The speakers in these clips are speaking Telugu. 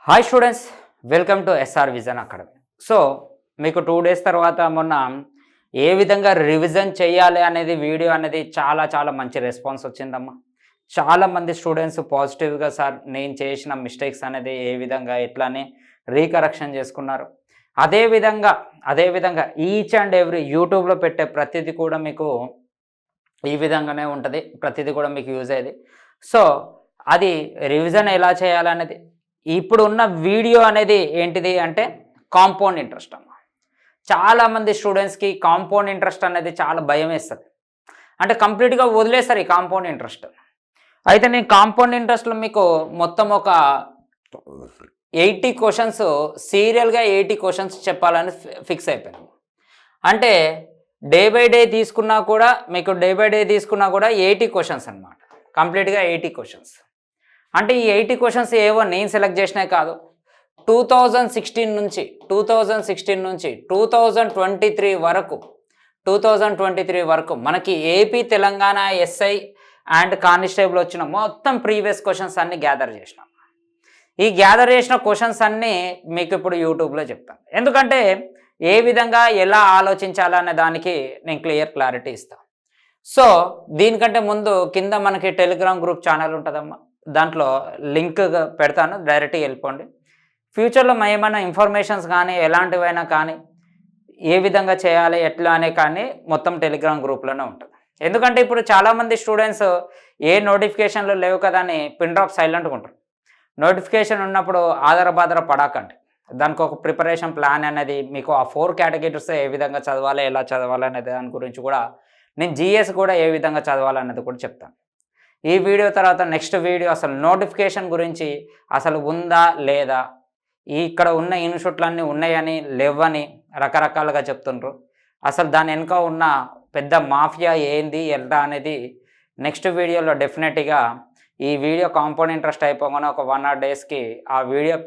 Hi students, welcome to SR vision academy. So మీకు 2 డేస్ తర్వాత మొన్న ఏ విధంగా రివిజన్ చేయాలి అనేది వీడియో అనేది చాలా మంచి రెస్పాన్స్ వచ్చిందమ్మా. చాలామంది స్టూడెంట్స్ పాజిటివ్గా సార్ నేను చేసిన మిస్టేక్స్ అనేది ఏ విధంగా ఎట్లానే రీకరెక్షన్ చేసుకున్నారు. అదేవిధంగా ఈచ్ అండ్ ఎవ్రీ యూట్యూబ్లో పెట్టే ప్రతిదీ కూడా మీకు ఈ విధంగానే ఉంటుంది, ప్రతిదీ కూడా మీకు యూజ్ అయ్యేది. సో అది రివిజన్ ఎలా చేయాలనేది ఇప్పుడు ఉన్న వీడియో అనేది ఏంటిది అంటే కాంపౌండ్ ఇంట్రెస్ట్ అమ్మ. చాలామంది స్టూడెంట్స్కి కాంపౌండ్ ఇంట్రెస్ట్ అనేది చాలా భయం వేస్తుంది, అంటే కంప్లీట్గా వదిలేస్తారు ఈ కాంపౌండ్ ఇంట్రెస్ట్. అయితే నేను కాంపౌండ్ ఇంట్రెస్ట్లో మీకు మొత్తం ఒక 80 క్వశ్చన్స్ సీరియల్గా 80 క్వశ్చన్స్ చెప్పాలని ఫిక్స్ అయిపోయాను. అంటే డే బై డే తీసుకున్నా కూడా 80 క్వశ్చన్స్ అనమాట, కంప్లీట్గా 80 క్వశ్చన్స్. అంటే ఈ 80 క్వశ్చన్స్ ఏవో నేను సెలెక్ట్ చేసినవి కాదు. 2016 నుంచి 2023 వరకు మనకి AP Telangana SI and constable వచ్చిన మొత్తం ప్రీవియస్ క్వశ్చన్స్ అన్నీ గ్యాదర్ చేసినాం. ఈ గ్యాదర్ చేసిన క్వశ్చన్స్ అన్నీ మీకు ఇప్పుడు యూట్యూబ్లో చెప్తాను, ఎందుకంటే ఏ విధంగా ఎలా ఆలోచించాలనే దానికి నేను క్లారిటీ ఇస్తాను. సో దీనికంటే ముందు కింద మనకి టెలిగ్రామ్ గ్రూప్ ఛానల్ ఉంటుందమ్మా, దాంట్లో లింక్ పెడతాను, డైరెక్ట్గా వెళ్ళిపోండి. ఫ్యూచర్లో ఏమైనా ఇన్ఫర్మేషన్స్ కానీ ఎలాంటివైనా కానీ ఏ విధంగా చేయాలి ఎట్లా అనే కానీ మొత్తం టెలిగ్రామ్ గ్రూప్లోనే ఉంటుంది. ఎందుకంటే ఇప్పుడు చాలామంది స్టూడెంట్స్ ఏ నోటిఫికేషన్లు లేవు కదా అని పిన్ డ్రాప్ సైలెంట్గా ఉంటారు. నోటిఫికేషన్ ఉన్నప్పుడు ఆధార పడాకండి, దానికి ఒక ప్రిపరేషన్ ప్లాన్ అనేది మీకు ఆ 4 కేటగిరీస్ ఏ విధంగా చదవాలి, ఎలా చదవాలి అనేది దాని గురించి కూడా నేను జిఎస్ కూడా ఏ విధంగా చదవాలనేది కూడా చెప్తాను. ఈ వీడియో తర్వాత నెక్స్ట్ వీడియో అసలు నోటిఫికేషన్ గురించి అసలు ఉందా లేదా, ఇక్కడ ఉన్న ఇన్స్టిట్యూట్లన్నీ ఉన్నాయని లేవని రకరకాలుగా చెప్తుండ్రు. అసలు దాని వెనుక ఉన్న పెద్ద మాఫియా ఏంది ఎలా అనేది నెక్స్ట్ వీడియోలో డెఫినెట్గా ఈ వీడియో కాంపౌండ్ ఇంట్రెస్ట్ అయిపోగానే ఒక 1 or 2 డేస్కి ఆ వీడియో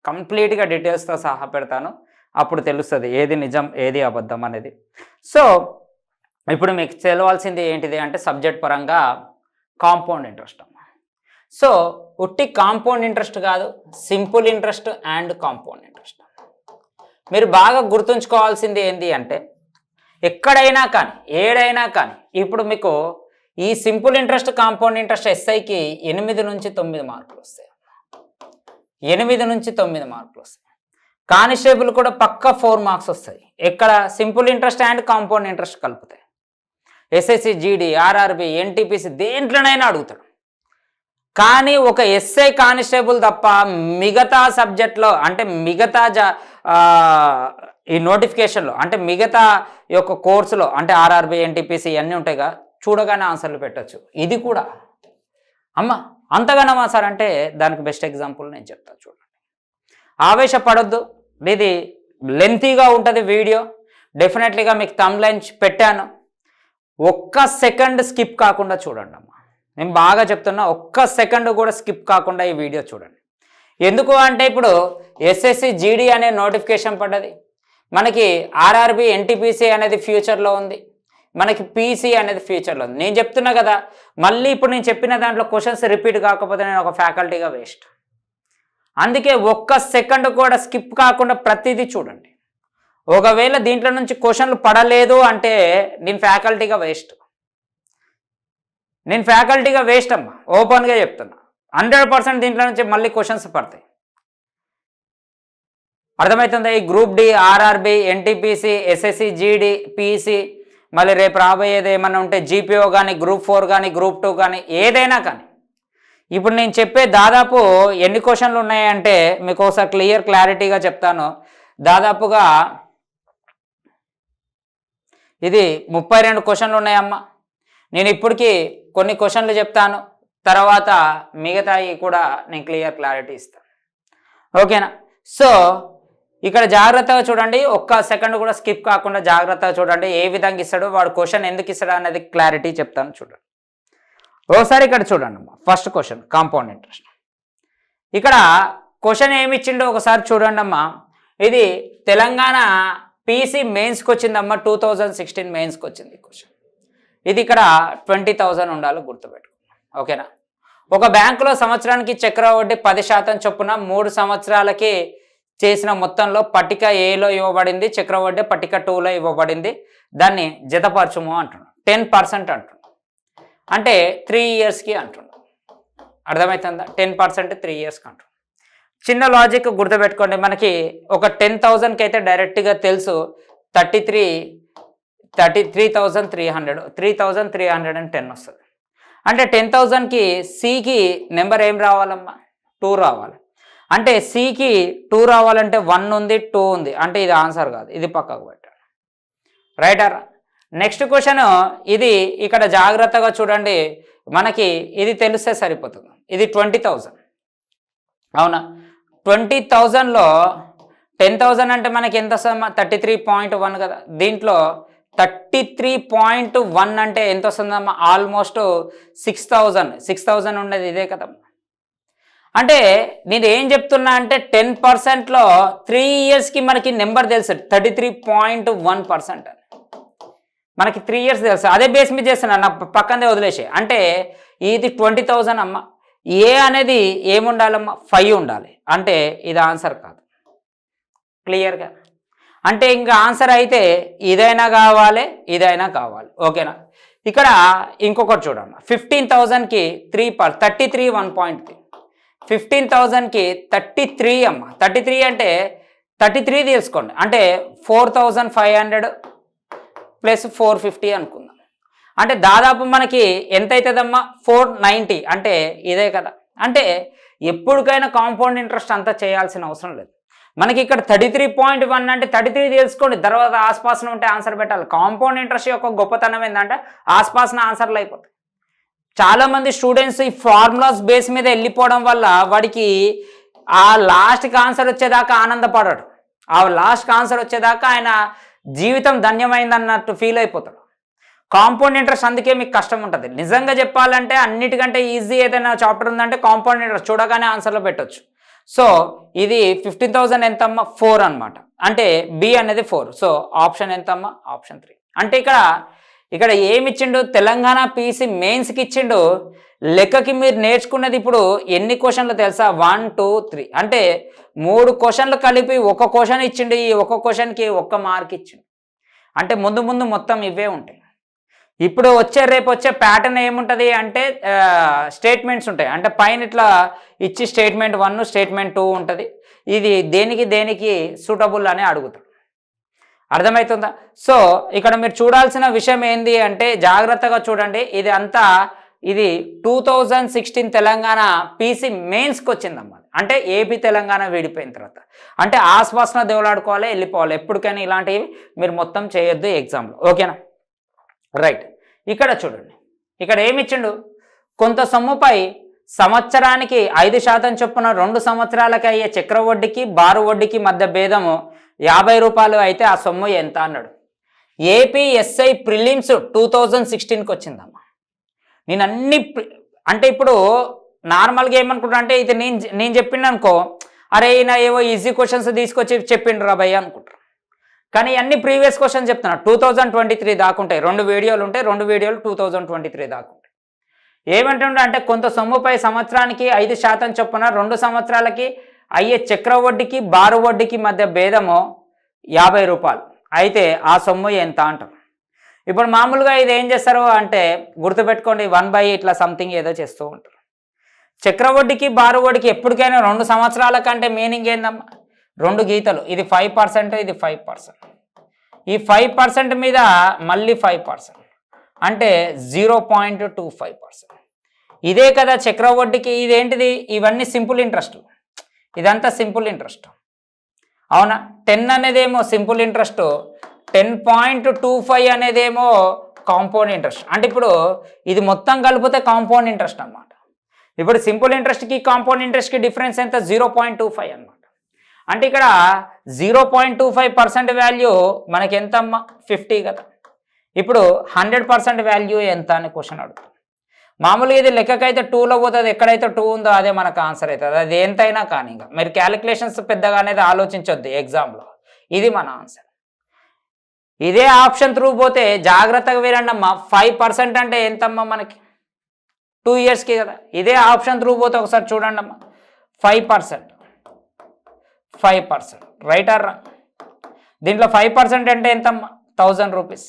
కంప్లీట్గా డీటెయిల్స్తో సహా పెడతాను. అప్పుడు తెలుస్తుంది ఏది నిజం ఏది అబద్ధం అనేది. సో ఇప్పుడు మీకు తెలవాల్సింది ఏంటిది అంటే సబ్జెక్ట్ పరంగా కాంపౌండ్ ఇంట్రెస్ట్ అమ్మ. సో ఉట్టి కాంపౌండ్ ఇంట్రెస్ట్ కాదు, simple interest and compound interest. మీరు బాగా గుర్తుంచుకోవాల్సింది ఏంటి అంటే ఎక్కడైనా కానీ ఏడైనా కానీ ఇప్పుడు మీకు ఈ సింపుల్ ఇంట్రెస్ట్ కాంపౌండ్ ఇంట్రెస్ట్ ఎస్ఐకి 8 నుంచి 9 మార్కులు వస్తాయి. 8 నుంచి 9 మార్కులు వస్తాయి. కానిస్టేబుల్ కూడా పక్క 4 మార్క్స్ వస్తాయి. ఎక్కడ simple interest and compound interest కలుపుతాయి. ఎస్ఎస్సి జీడీ ఆర్ఆర్బి ఎన్టీపీసీ దేంట్లోనైనా అడుగుతాడు. కానీ ఒక ఎస్ఐ కానిస్టేబుల్ తప్ప మిగతా సబ్జెక్ట్లో అంటే మిగతా ఈ నోటిఫికేషన్లో అంటే మిగతా యొక్క కోర్సులో అంటే ఆర్ఆర్బి ఎన్టీపీసీ ఇవన్నీ ఉంటాయిగా, చూడగానే ఆన్సర్లు పెట్టచ్చు. ఇది కూడా అమ్మ అంతగానమ్మా సార్ అంటే దానికి బెస్ట్ ఎగ్జాంపుల్ నేను చెప్తాను చూడండి. ఆవేశపడొద్దు, ఇది లెంతీగా ఉంటుంది వీడియో. డెఫినెట్లీగా మీకు థంబ్నైల్ పెట్టాను, ఒక్క సెకండ్ స్కిప్ కాకుండా చూడండి అమ్మ. నేను బాగా చెప్తున్నా, ఒక్క సెకండ్ కూడా స్కిప్ కాకుండా ఈ వీడియో చూడండి. ఎందుకు అంటే ఇప్పుడు ఎస్ఎస్సి జీడీ అనే నోటిఫికేషన్ పడ్డది, మనకి ఆర్ఆర్బి ఎన్టీపీసీ అనేది ఫ్యూచర్లో ఉంది, మనకి పీసీ అనేది ఫ్యూచర్లో ఉంది. నేను చెప్తున్నా కదా, మళ్ళీ ఇప్పుడు నేను చెప్పిన దాంట్లో క్వశ్చన్స్ రిపీట్ కాకపోతే నేను ఒక ఫ్యాకల్టీగా వేస్ట్. అందుకే ఒక్క సెకండ్ కూడా స్కిప్ కాకుండా ప్రతిదీ చూడండి. ఒకవేళ దీంట్లో నుంచి క్వశ్చన్లు పడలేదు అంటే నేను ఫ్యాకల్టీగా వేస్ట్ అమ్మా, ఓపెన్గా చెప్తున్నా. 100% దీంట్లో నుంచి మళ్ళీ క్వశ్చన్స్ పడతాయి. అర్థమవుతుందా? ఈ group D, RRB, NTPC, SSC GD, PC, మళ్ళీ రేపు రాబోయేది ఏమన్నా ఉంటే జీపీఓ కానీ, గ్రూప్ 4 కానీ, గ్రూప్ 2 కానీ, ఏదైనా కానీ ఇప్పుడు నేను చెప్పే దాదాపు ఎన్ని క్వశ్చన్లు ఉన్నాయంటే మీకు ఒకసారి క్లారిటీగా చెప్తాను. దాదాపుగా ఇది 32 క్వశ్చన్లు ఉన్నాయమ్మా. నేను ఇప్పటికీ కొన్ని క్వశ్చన్లు చెప్తాను, తర్వాత మిగతాయి కూడా నేను క్లారిటీ ఇస్తాను. ఓకేనా? సో ఇక్కడ జాగ్రత్తగా చూడండి, ఒక్క సెకండ్ కూడా స్కిప్ కాకుండా జాగ్రత్తగా చూడండి. ఏ విధంగా ఇస్తాడో వాడు క్వశ్చన్ ఎందుకు ఇస్తాడో అనేది క్లారిటీ చెప్తాను చూడండి. ఒకసారి ఇక్కడ చూడండి అమ్మా. First question compound interest. ఇక్కడ క్వశ్చన్ ఏమి ఇచ్చిండో ఒకసారి చూడండి అమ్మా. ఇది తెలంగాణ పీసీ మెయిన్స్కి వచ్చిందమ్మా, 2016 మెయిన్స్కి వచ్చింది క్వశ్చన్. ఇది ఇక్కడ 20,000 ఉండాలి, గుర్తుపెట్టుకో. ఓకేనా? ఒక బ్యాంకులో సంవత్సరానికి చక్రవడ్డీ 10% చొప్పున 3 సంవత్సరాలకి చేసిన మొత్తంలో పట్టిక ఏలో ఇవ్వబడింది, చక్రవడ్డీ పట్టిక 2లో ఇవ్వబడింది, దాన్ని జతపరచుము అంటున్నాడు. 10% అంటున్నాడు అంటే 3 ఇయర్స్కి అంటున్నాడు. అర్థమవుతుందా? 10% 3 ఇయర్స్కి అంటున్నాడు. చిన్న లాజిక్ గుర్తుపెట్టుకోండి. మనకి ఒక 10,000కి అయితే డైరెక్ట్గా తెలుసు 33,300 3,310 వస్తుంది. అంటే 10,000కి సికి నెంబర్ ఏం రావాలమ్మా? 2 రావాలి. అంటే సికి 2 రావాలంటే 1 ఉంది, 2 ఉంది, అంటే ఇది ఆన్సర్ కాదు, ఇది పక్కకు పెట్టాడు. రైటర్. నెక్స్ట్ క్వశ్చన్ ఇది. ఇక్కడ జాగ్రత్తగా చూడండి. మనకి ఇది తెలిస్తే సరిపోతుంది. ఇది 20,000 అవునా? 20,000లో 10,000 అంటే మనకి ఎంత వస్తుందమ్మా? 33.1 కదా. దీంట్లో 33.1 అంటే ఎంత వస్తుందమ్మా? ఆల్మోస్ట్ 6,000 ఉండేది ఇదే కదమ్మా. అంటే నేను ఏం చెప్తున్నా అంటే 10%లో 3 ఇయర్స్కి మనకి నెంబర్ తెలుసు 33.1% అని. మనకి 3 ఇయర్స్ తెలుసు. అదే బేస్ మీద చేస్తున్నా, నా పక్కనే వదిలేసే. అంటే ఇది 20,000 అమ్మ. ఏ అనేది ఏముండాలమ్మా? 5 ఉండాలి. అంటే ఇది ఆన్సర్ కాదు. క్లియర్గా. అంటే ఇంకా ఆన్సర్ అయితే ఇదైనా కావాలి, ఇదైనా కావాలి. ఓకేనా? ఇక్కడ ఇంకొకటి చూడమ్మా. 15,000కి 33 1.3. 15,000కి 33 అమ్మ. 33 అంటే 33 తీసుకోండి. అంటే 4,500 ప్లస్ 450 అనుకుందాం. అంటే దాదాపు మనకి ఎంత అవుతుందమ్మా? 490. అంటే ఇదే కదా. అంటే ఎప్పటికైనా కాంపౌండ్ ఇంట్రెస్ట్ అంతా చేయాల్సిన అవసరం లేదు. మనకి ఇక్కడ 33.1 అంటే 33 తెలుసుకోండి. తర్వాత ఆస్పాసన ఉంటే ఆన్సర్ పెట్టాలి. కాంపౌండ్ ఇంట్రెస్ట్ యొక్క గొప్పతనం ఏంటంటే ఆస్పాసన ఆన్సర్లు అయిపోతాయి. చాలామంది స్టూడెంట్స్ ఈ ఫార్ములాస్ బేస్ మీద వెళ్ళిపోవడం వల్ల వాడికి ఆ లాస్ట్కి ఆన్సర్ వచ్చేదాకా ఆనందపడాడు. ఆ లాస్ట్కి ఆన్సర్ వచ్చేదాకా ఆయన జీవితం ధన్యమైందన్నట్టు ఫీల్ అయిపోతాడు. కాంపౌండ్ ఇంట్రెస్ట్ అందుకే మీకు కష్టం ఉంటుంది. నిజంగా చెప్పాలంటే అన్నిటికంటే ఈజీ ఏదైనా చాప్టర్ ఉందంటే కాంపౌండ్ ఇంట్రెస్ట్. చూడగానే ఆన్సర్లో పెట్టవచ్చు. సో ఇది 15,000 ఎంతమ్మా? 4 అనమాట. అంటే బి అనేది 4. సో ఆప్షన్ ఎంతమ్మా? ఆప్షన్ 3. అంటే ఇక్కడ ఏమి ఇచ్చిండు? తెలంగాణ పీసీ మెయిన్స్కి ఇచ్చిండు. లెక్కకి మీరు నేర్చుకున్నది ఇప్పుడు ఎన్ని క్వశ్చన్లు తెలుసా? 1 2 3. అంటే 3 క్వశ్చన్లు కలిపి ఒక క్వశ్చన్ ఇచ్చిండు. ఈ ఒక క్వశ్చన్కి 1 మార్క్ ఇచ్చిండు. అంటే ముందు మొత్తం ఇవే ఉంటాయి. ఇప్పుడు రేపు వచ్చే ప్యాటర్న్ ఏముంటుంది అంటే స్టేట్మెంట్స్ ఉంటాయి. అంటే పైన ఇట్లా ఇచ్చి స్టేట్మెంట్ 1 స్టేట్మెంట్ 2 ఉంటుంది. ఇది దేనికి సూటబుల్ అని అడుగుతాడు. అర్థమవుతుందా? సో ఇక్కడ మీరు చూడాల్సిన విషయం ఏంది అంటే జాగ్రత్తగా చూడండి. ఇది 2016 తెలంగాణ పీసీ మెయిన్స్కి వచ్చిందమ్మా. అంటే ఏపీ తెలంగాణ విడిపోయిన తర్వాత. అంటే ఆస్పాసన దేవులాడుకోవాలి, వెళ్ళిపోవాలి. ఎప్పటికైనా ఇలాంటివి మీరు మొత్తం చేయొద్దు ఎగ్జామ్లో. ఓకేనా? రైట్. ఇక్కడ చూడండి. ఇక్కడ ఏమిచ్చిండు? కొంత సొమ్ముపై సంవత్సరానికి 5% చొప్పున 2 సంవత్సరాలకి అయ్యే చక్రవడ్డీకి బారు వడ్డీకి మధ్య భేదము 50 రూపాయలు అయితే ఆ సొమ్ము ఎంత అన్నాడు. ఏపీఎస్ఐ ప్రిలిమ్స్ 2016కి వచ్చిందమ్మా. నేను అంటే ఇప్పుడు నార్మల్గా ఏమనుకుంటా అంటే ఇది నేను చెప్పిండు అనుకో, అరే ఈయన ఏవో ఈజీ క్వశ్చన్స్ తీసుకొచ్చి చెప్పిండు రా భయ్య అనుకుంటారు. కానీ అన్ని ప్రీవియస్ క్వశ్చన్ చెప్తున్నా. 2023 దాకుంటాయి. 2 వీడియోలు ఉంటాయి. 2 వీడియోలు 2023 దాకుంటాయి. ఏమంటుండే అంటే కొంత సొమ్ముపై సంవత్సరానికి 5% చొప్పున 2 సంవత్సరాలకి అయ్యే చక్రవడ్డీకి బారు వడ్డీకి మధ్య భేదము 50 రూపాయలు అయితే ఆ సొమ్ము ఎంత అంటారు. ఇప్పుడు మామూలుగా ఇది ఏం చేస్తారు అంటే గుర్తుపెట్టుకోండి, 1/, ఇట్లా సంథింగ్ ఏదో చేస్తూ ఉంటారు. చక్రవడ్డీకి బారు వడ్డీకి ఎప్పటికైనా 2 సంవత్సరాల కంటే మీనింగ్ ఏందమ్మా? 2 గీతలు. ఇది 5%, ఇది 5%. ఈ 5% మీద మళ్ళీ 5% అంటే 0.25%. ఇదే కదా చక్రవడ్డీకి. ఇదేంటిది? ఇవన్నీ సింపుల్ ఇంట్రెస్ట్. ఇదంతా సింపుల్ ఇంట్రెస్ట్ అవునా? 10 అనేదేమో సింపుల్ ఇంట్రెస్ట్, 10.25 అనేదేమో కాంపౌండ్ ఇంట్రెస్ట్. అంటే ఇప్పుడు ఇది మొత్తం కలిపితే కాంపౌండ్ ఇంట్రెస్ట్ అన్నమాట. ఇప్పుడు సింపుల్ ఇంట్రెస్ట్కి కాంపౌండ్ ఇంట్రెస్ట్కి డిఫరెన్స్ ఎంత? 0.25 అన్నమాట. అంటే ఇక్కడ 0.25% వాల్యూ మనకి ఎంతమ్మా? 50 కదా. ఇప్పుడు 100% వాల్యూ ఎంత అని క్వశ్చన్ అడుగుతాం. మామూలుగా ఇది లెక్కకైతే 2లో పోతుంది. ఎక్కడైతే 2 ఉందో అదే మనకు ఆన్సర్ అవుతుంది. అది ఎంతైనా కానీ ఇంకా మీరు క్యాలిక్యులేషన్స్ పెద్దగా అనేది ఆలోచించొద్దు ఎగ్జామ్లో. ఇది మన ఆన్సర్. ఇదే ఆప్షన్ త్రూ పోతే జాగ్రత్తగా వినండి అమ్మా. 5% అంటే ఎంతమ్మా మనకి? 2 ఇయర్స్కి కదా. ఇదే ఆప్షన్ త్రూ పోతే ఒకసారి చూడండి అమ్మా, 5%, 5%, రైట్ ఆర్ రాంగ్? దీంట్లో 5% అంటే ఎంతమ్మా, 1000 రూపీస్.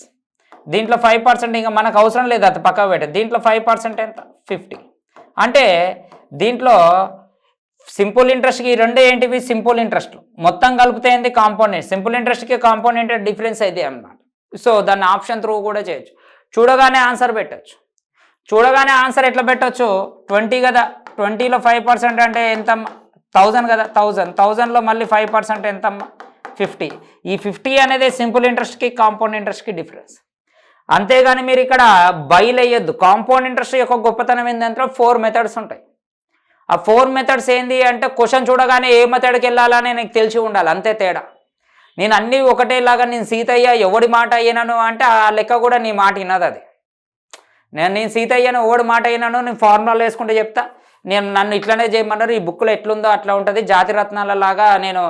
దీంట్లో 5% ఇంకా మనకు అవసరం లేదు, అది పక్క పెట్టే. దీంట్లో 5% ఎంత, 50. అంటే దీంట్లో సింపుల్ ఇంట్రెస్ట్కి ఈ రెండే ఏంటివి, సింపుల్ ఇంట్రెస్ట్. మొత్తం కలిపితే ఏంది, కాంపోనెంట్. సింపుల్ ఇంట్రెస్ట్కి కాంపోనెంట్ డిఫరెన్స్ అయితే అన్నమాట. సో దాన్ని ఆప్షన్ త్రూ కూడా చేయొచ్చు. చూడగానే ఆన్సర్ పెట్టచ్చు. చూడగానే ఆన్సర్ ఎట్లా పెట్టచ్చు, 20 కదా, 20లో 5% అంటే ఎంతమ్మా, 1000 కదా, 1000లో మళ్ళీ 5% ఎంతమ్మా, 50. ఈ 50 అనేది సింపుల్ ఇంట్రెస్ట్కి కాంపౌండ్ ఇంట్రెస్ట్కి డిఫరెన్స్. అంతేగాని మీరు ఇక్కడ బైలు వేయొద్దు. కాంపౌండ్ ఇంట్రెస్ట్ యొక్క గొప్పతనం ఏంటంటే 4 మెథడ్స్ ఉంటాయి. ఆ 4 మెథడ్స్ ఏంది అంటే క్వశ్చన్ చూడగానే ఏ మెథడ్కి వెళ్ళాలని నీకు తెలిసి ఉండాలి, అంతే తేడా. నేను అన్నీ ఒకటేలాగా నేను సీతయ్య ఎవడి మాట అయినాను అంటే ఆ లెక్క కూడా నీ మాట వినదు అది. నేను సీతయ్యను ఎవడి మాట అయినాను, నేను ఫార్ములాలు వేసుకుంటే చెప్తా. నన్ను ఇట్లనే చేయమన్నారు, ఈ బుక్లో ఎట్లుందో అట్లా ఉంటుంది. జాతి రత్నాల లాగా నేను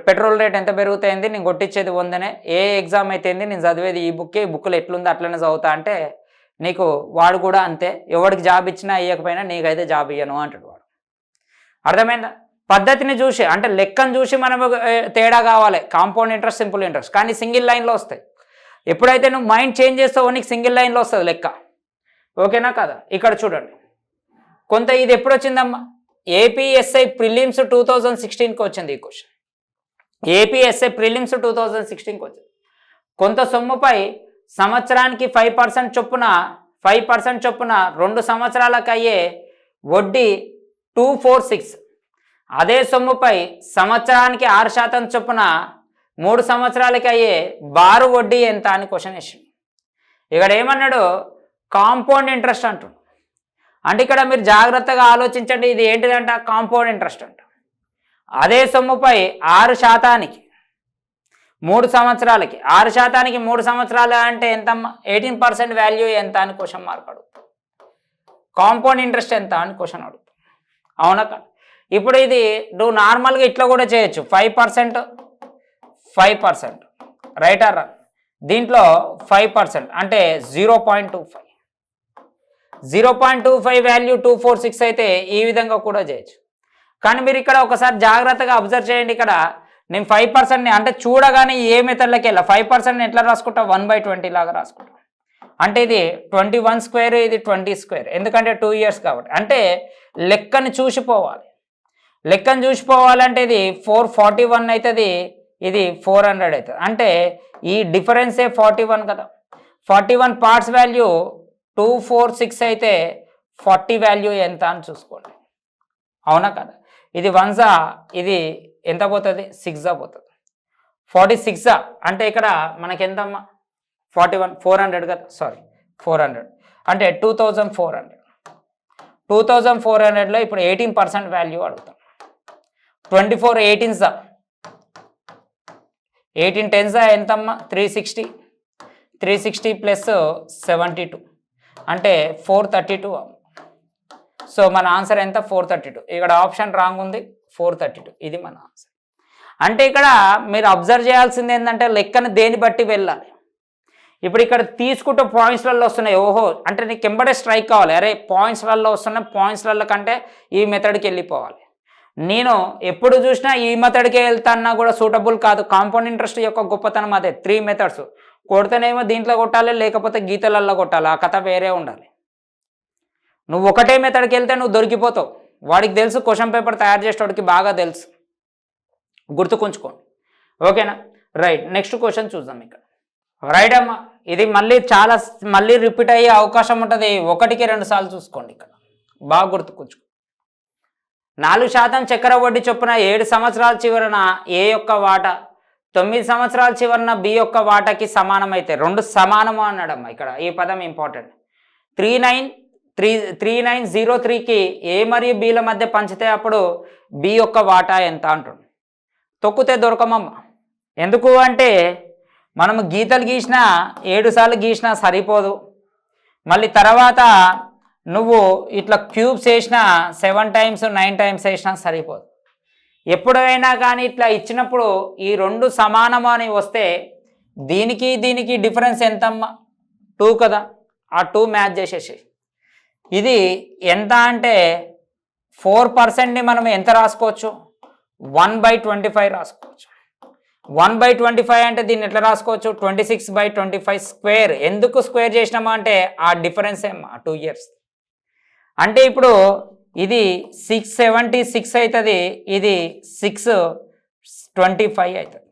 పెట్రోల్ రేట్ ఎంత పెరుగుతాయింది, నేను కొట్టించేది 100నే. ఏ ఎగ్జామ్ అయితేంది, నేను చదివేది ఈ బుక్లో ఎట్లుందో అట్లనే చదువుతా అంటే నీకు వాడు కూడా అంతే. ఎవడికి జాబ్ ఇచ్చినా ఇవ్వకపోయినా నీకైతే జాబ్ ఇయ్యను అంటాడు వాడు. అర్థమైందా? పద్ధతిని చూసి అంటే లెక్కను చూసి మనము తేడా కావాలి. కాంపౌండ్ ఇంట్రెస్ట్, సింపుల్ ఇంట్రెస్ట్ కానీ సింగిల్ లైన్లో వస్తాయి. ఎప్పుడైతే నువ్వు మైండ్ చేంజ్ చేస్తావో నీకు సింగిల్ లైన్లో వస్తుంది లెక్క. ఓకేనా కదా? ఇక్కడ చూడండి, కొంత ఇది ఎప్పుడు వచ్చిందమ్మా, ఏపీఎస్ఐ ప్రిలిమ్స్ 2016కి వచ్చింది ఈ క్వశ్చన్. ఏపీఎస్ఐ ప్రిలిమ్స్ 2016కి వచ్చింది. కొంత సొమ్ముపై సంవత్సరానికి 5% చొప్పున 2 సంవత్సరాలకు అయ్యే వడ్డీ 246. అదే సొమ్ముపై సంవత్సరానికి 6% చొప్పున 3 సంవత్సరాలకి అయ్యే బారు వడ్డీ ఎంత అని క్వశ్చన్ వేసింది. ఇక్కడ ఏమన్నాడు, కాంపౌండ్ ఇంట్రెస్ట్ అంటున్నాడు. అంటే ఇక్కడ మీరు జాగ్రత్తగా ఆలోచించండి, ఇది ఏంటిదంట, కాంపౌండ్ ఇంట్రెస్ట్ అంట. అదే సొమ్ముపై 6% 3 సంవత్సరాలకి, 6% 3 సంవత్సరాలు అంటే ఎంతమ్మా, 18% వాల్యూ ఎంత అని క్వశ్చన్ మార్క్ అడుగుతాం. కాంపౌండ్ ఇంట్రెస్ట్ ఎంత అని క్వశ్చన్ అడుగుతాం. అవునా కదా? ఇప్పుడు ఇది నువ్వు నార్మల్గా ఇట్లా కూడా చేయొచ్చు, 5%, రైట్ ఆర్ రాంగ్? దీంట్లో 5% అంటే 0.25. 0.25 వాల్యూ 246 అయితే ఈ విధంగా కూడా చేయొచ్చు. కానీ మీరు ఇక్కడ ఒకసారి జాగ్రత్తగా అబ్జర్వ్ చేయండి. ఇక్కడ నేను 5%ని అంటే చూడగానే ఏ మెథడ్లోకి వెళ్ళా, 5%ని ఎట్లా రాసుకుంటా, 1/20 లాగా రాసుకుంటా. అంటే ఇది 21 స్క్వేర్, ఇది 20 స్క్వేర్, ఎందుకంటే 2 ఇయర్స్ కాబట్టి. అంటే లెక్కను చూసిపోవాలి. లెక్కను చూసిపోవాలంటే ఇది 441 అవుతుంది, ఇది 400 అవుతుంది. అంటే ఈ డిఫరెన్సే 41 కదా. 41 పార్ట్స్ వాల్యూ 246 అయితే 40 వాల్యూ ఎంత అని చూసుకోండి. అవునా కదా? ఇది 1 ఇది ఎంత పోతుంది, 6 పోతుంది. 46 అంటే ఇక్కడ మనకి ఎంతమ్మా, 41 400 కదా, సారీ 400 అంటే 2400. 2400లో ఇప్పుడు 18% వాల్యూ అడుగుతాం. 24 18 18 10 ఎంతమ్మా, 360. 360 ప్లస్ 72 అంటే 432. సో మన ఆన్సర్ ఎంత, 432. ఇక్కడ ఆప్షన్ రాంగ్ ఉంది, 432 ఇది మన ఆన్సర్. అంటే ఇక్కడ మీరు అబ్జర్వ్ చేయాల్సింది ఏంటంటే లెక్కను దేని బట్టి వెళ్ళాలి. ఇప్పుడు ఇక్కడ తీసుకుంటే పాయింట్స్లలో వస్తున్నాయి, ఓహో అంటే నీకు ఎంబడే స్ట్రైక్ కావాలి, అరే పాయింట్స్లలో వస్తున్నాయి, పాయింట్స్లలో కంటే ఈ మెథడ్కి వెళ్ళిపోవాలి. నేను ఎప్పుడు చూసినా ఈ మెథడ్కే వెళ్తాన్నా కూడా సూటబుల్ కాదు. కాంపౌండ్ ఇంట్రెస్ట్ యొక్క గొప్పతనం అదే, 3 మెథడ్స్. కొడితేనేమో దీంట్లో కొట్టాలి, లేకపోతే గీతలల్లో కొట్టాలి, ఆ కథ వేరే ఉండాలి. నువ్వు ఒకటే మెథడ్కి వెళ్తే నువ్వు దొరికిపోతావు. వాడికి తెలుసు, క్వశ్చన్ పేపర్ తయారు చేసేవాడికి బాగా తెలుసు, గుర్తుకుంచుకోండి. ఓకేనా? రైట్, నెక్స్ట్ క్వశ్చన్ చూద్దాం. ఇక్కడ రైట్ అమ్మా, ఇది మళ్ళీ రిపీట్ అయ్యే అవకాశం ఉంటుంది, 1కి 2 సార్లు చూసుకోండి. ఇక్కడ బాగా గుర్తుకుంచుకో. 4% చక్కెర వడ్డీ చొప్పున 7 సంవత్సరాల చివరన ఏ యొక్క వాటా 9 సంవత్సరాల చివరన బి యొక్క వాటాకి సమానమైతే, 2 సమానము అన్నాడమ్మా. ఇక్కడ ఈ పదం ఇంపార్టెంట్. 3903కి ఏ మరియు బిల మధ్య పంచితే అప్పుడు బి యొక్క వాటా ఎంత అంటుంది. తొక్కితే దొరకమమ్మ. ఎందుకు అంటే మనము గీతలు గీసినా 7 సార్లు గీసినా సరిపోదు. మళ్ళీ తర్వాత నువ్వు ఇట్లా క్యూబ్స్ వేసినా 7 టైమ్స్ 9 టైమ్స్ వేసినా సరిపోదు. ఎప్పుడైనా కానీ ఇట్లా ఇచ్చినప్పుడు ఈ 2 సమానము అని వస్తే దీనికి దీనికి డిఫరెన్స్ ఎంతమ్మా, 2 కదా. ఆ 2 మ్యాచ్ చేసేసి ఇది ఎంత అంటే 4%ని మనం ఎంత రాసుకోవచ్చు, 1/25 రాసుకోవచ్చు. 1/25 అంటే దీన్ని ఎట్లా రాసుకోవచ్చు, 26/25 స్క్వేర్. ఎందుకు స్క్వేర్ చేసినామా అంటే ఆ డిఫరెన్స్ ఏమా 2 ఇయర్స్. అంటే ఇప్పుడు ఇది 676 అవుతుంది, ఇది 625 అవుతుంది.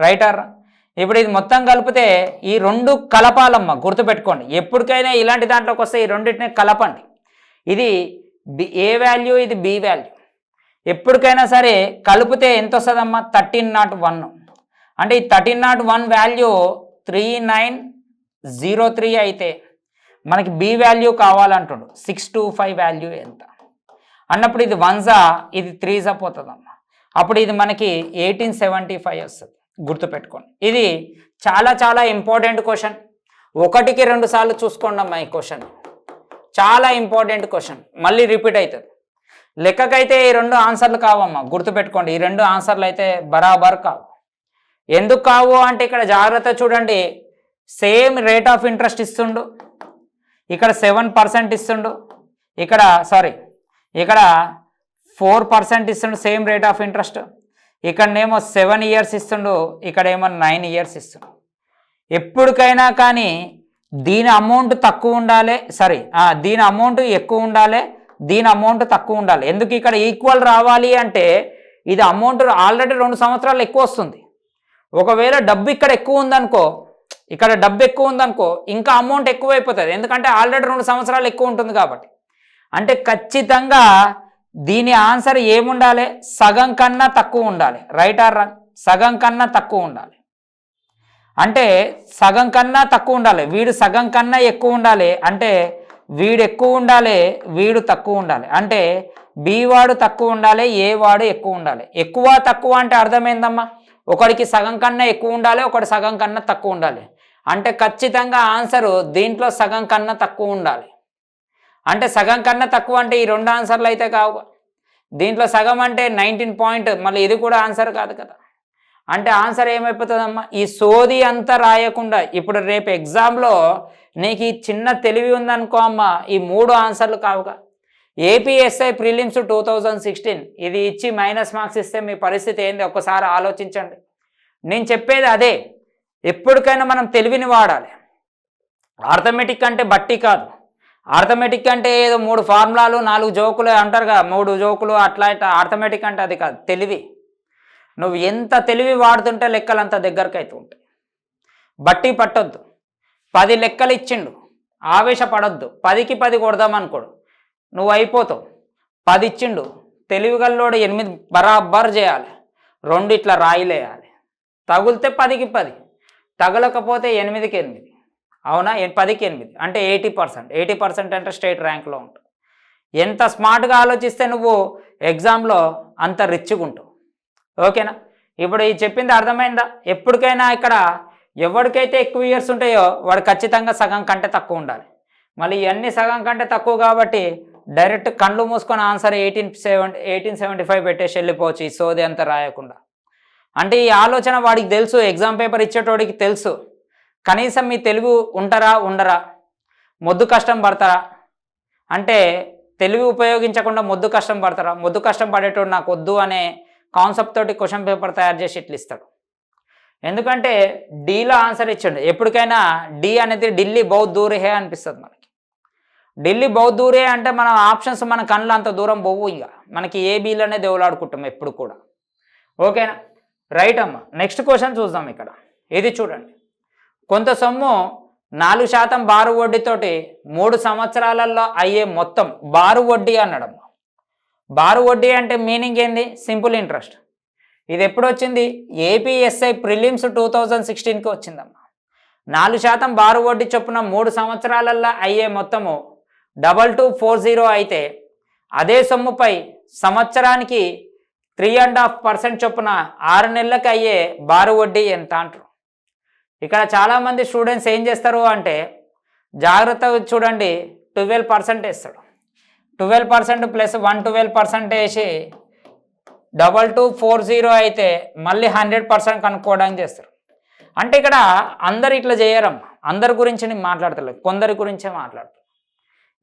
రైటా? ఇప్పుడు ఇది మొత్తం కలిపితే ఈ రెండు కలపాలమ్మ, గుర్తుపెట్టుకోండి. ఎప్పటికైనా ఇలాంటి దాంట్లోకి వస్తే ఈ రెండింటిని కలపండి. ఇది ఏ వాల్యూ, ఇది బి వాల్యూ. ఎప్పటికైనా సరే కలిపితే ఎంత వస్తుందమ్మా, 1301. అంటే ఈ 1301 వాల్యూ 3903 అయితే మనకి బి వాల్యూ కావాలంటుండు 625 వాల్యూ ఎంత అన్నప్పుడు ఇది 1 ఇది 3 పోతుందమ్మా. అప్పుడు ఇది మనకి 1875 వస్తుంది. గుర్తుపెట్టుకోండి, ఇది చాలా చాలా ఇంపార్టెంట్ క్వశ్చన్. 1కి 2 సార్లు చూసుకోండి అమ్మా. ఈ క్వశ్చన్ చాలా ఇంపార్టెంట్ క్వశ్చన్, మళ్ళీ రిపీట్ అవుతుంది. లెక్కకైతే ఈ 2 ఆన్సర్లు కావమ్మా, గుర్తుపెట్టుకోండి. ఈ 2 ఆన్సర్లు అయితే బరాబర్ కావు. ఎందుకు కావు అంటే ఇక్కడ జాగ్రత్త చూడండి. సేమ్ రేట్ ఆఫ్ ఇంట్రెస్ట్ ఇస్తుండు, ఇక్కడ 7% ఇస్తుండు, ఇక్కడ 4% ఇస్తుండు సేమ్ రేట్ ఆఫ్ ఇంట్రెస్ట్. ఇక్కడనేమో 7 ఇయర్స్ ఇస్తుండు, ఇక్కడేమో 9 ఇయర్స్ ఇస్తుండు. ఎప్పటికైనా కానీ దీని అమౌంట్ తక్కువ ఉండాలి, దీని అమౌంట్ ఎక్కువ ఉండాలి, దీని అమౌంట్ తక్కువ ఉండాలి. ఎందుకు ఇక్కడ ఈక్వల్ రావాలి అంటే ఇది అమౌంట్ ఆల్రెడీ 2 సంవత్సరాలు ఎక్కువ వస్తుంది. ఒకవేళ డబ్బు ఇక్కడ ఎక్కువ ఉందనుకో, ఇంకా అమౌంట్ ఎక్కువ అయిపోతుంది. ఎందుకంటే ఆల్రెడీ 2 సంవత్సరాలు ఎక్కువ ఉంటుంది కాబట్టి. అంటే ఖచ్చితంగా దీని ఆన్సర్ ఏముండాలి, సగం కన్నా తక్కువ ఉండాలి. Right or wrong? సగం కన్నా తక్కువ ఉండాలి. అంటే సగం కన్నా తక్కువ ఉండాలి, వీడు సగం కన్నా ఎక్కువ ఉండాలి. అంటే వీడు ఎక్కువ ఉండాలి, వీడు తక్కువ ఉండాలి. అంటే బి వాడు తక్కువ ఉండాలి, ఏ వాడు ఎక్కువ ఉండాలి. ఎక్కువ తక్కువ అంటే అర్థమైందమ్మా, ఒకడికి సగం కన్నా ఎక్కువ ఉండాలి, ఒకటి సగం కన్నా తక్కువ ఉండాలి. అంటే ఖచ్చితంగా ఆన్సరు దీంట్లో సగం కన్నా తక్కువ ఉండాలి. అంటే సగం కన్నా తక్కువ అంటే ఈ 2 ఆన్సర్లు అయితే కావు. దీంట్లో సగం అంటే 19 పాయింట్, మళ్ళీ ఇది కూడా ఆన్సర్ కాదు కదా. అంటే ఆన్సర్ ఏమైపోతుందమ్మా, ఈ సోది అంతా రాయకుండా ఇప్పుడు రేపు ఎగ్జామ్లో నీకు ఈ చిన్న తెలివి ఉందనుకో అమ్మ, ఈ 3 ఆన్సర్లు కావుగా. ఏపీఎస్ఐ ప్రిలిమ్స్ 2016 ఇది ఇచ్చి మైనస్ మార్క్స్ ఇస్తే మీ పరిస్థితి ఏంది ఒక్కసారి ఆలోచించండి. నేను చెప్పేది అదే, ఎప్పటికైనా మనం తెలివిని వాడాలి. ఆర్థమెటిక్ అంటే బట్టి కాదు. ఆర్థమెటిక్ అంటే ఏదో 3 ఫార్ములాలు 4 జోకులు అంటారు కదా, 3 జోకులు అట్లా ఇట్లా. ఆర్థమెటిక్ అంటే అది కాదు, తెలివి. నువ్వు ఎంత తెలివి వాడుతుంటే లెక్కలు అంత దగ్గరకు అవుతూ ఉంటాయి. బట్టి పట్టొద్దు. 10 లెక్కలు ఇచ్చిండు, ఆవేశపడొద్దు. 10కి 10 కొడదామనుకోడు, నువ్వు అయిపోతావు. 10 ఇచ్చిండు, తెలివిగల్లోడు 8 బరాబర్ చేయాలి, 2 ఇట్లా రాయిలేయాలి. తగులితే 10కి 10, తగలకపోతే 8కి 8. అవునా? 10కి 8 అంటే 80%. 80% అంటే స్టేట్ ర్యాంక్లో ఉంటావు. ఎంత స్మార్ట్గా ఆలోచిస్తే నువ్వు ఎగ్జామ్లో అంత రిచ్గా ఉంటావు. ఓకేనా? ఇప్పుడు ఈ చెప్పింది అర్థమైందా? ఎప్పటికైనా ఇక్కడ ఎవరికైతే ఎక్కువ ఇయర్స్ ఉంటాయో వాడు ఖచ్చితంగా సగం కంటే తక్కువ ఉండాలి. మళ్ళీ ఇవన్నీ సగం కంటే తక్కువ కాబట్టి డైరెక్ట్ కళ్ళు మూసుకొని ఆన్సర్ 1875 పెట్టేసి వెళ్ళిపోవచ్చు, ఈ సోది అంతా రాయకుండా. అంటే ఈ ఆలోచన వాడికి తెలుసు, ఎగ్జామ్ పేపర్ ఇచ్చేటోడికి తెలుసు. కనీసం మీ తెలివి ఉంటారా ఉండరా, మొద్దు కష్టం పడతారా అంటే తెలివి ఉపయోగించకుండా మొద్దు కష్టం పడతారా? మొద్దు కష్టం పడేటోడు నాకు వద్దు అనే కాన్సెప్ట్ తోటి క్వశ్చన్ పేపర్ తయారు చేసి ఇట్లా ఇస్తాడు. ఎందుకంటే డీలో ఆన్సర్ ఇచ్చాడు. ఎప్పటికైనా డి అనేది ఢిల్లీ బౌత్ దూర్ హే అనిపిస్తుంది మనకి. ఢిల్లీ బౌత్ దూరే అంటే మన ఆప్షన్స్ మన కళ్ళు అంత దూరం పోవు. ఇక మనకి ఏ బీలోనే దేవులాడుకుంటాం ఎప్పుడు కూడా. ఓకేనా? రైట్ అమ్మ. నెక్స్ట్ క్వశ్చన్ చూద్దాం. ఇక్కడ ఇది చూడండి. కొంత సొమ్ము 4% బారు వడ్డీతోటి 3 సంవత్సరాలలో అయ్యే మొత్తం బారు వడ్డీ అన్నాడమ్మ. బారు వడ్డీ అంటే మీనింగ్ ఏంది? Simple interest. ఇది ఎప్పుడు వచ్చింది? ఏపీఎస్ఐ ప్రిలిమ్స్ 2016కి వచ్చిందమ్మ. 4% బారు వడ్డీ చొప్పున 3 సంవత్సరాలలో అయ్యే మొత్తము 2240 అయితే అదే సొమ్ముపై సంవత్సరానికి 3.5% చొప్పున 6 నెలలకు అయ్యే బారు వడ్డీ ఎంత అంటారు. ఇక్కడ చాలామంది స్టూడెంట్స్ ఏం చేస్తారు అంటే జాగ్రత్తగా చూడండి, 12% వేస్తాడు. 12% ప్లస్ 112% వేసి 2240 అయితే మళ్ళీ 100% కనుక్కోవడానికి చేస్తారు. అంటే ఇక్కడ అందరు ఇట్లా చేయరమ్మా. అందరి గురించి నేను మాట్లాడతలేదు, కొందరి గురించే మాట్లాడతాను.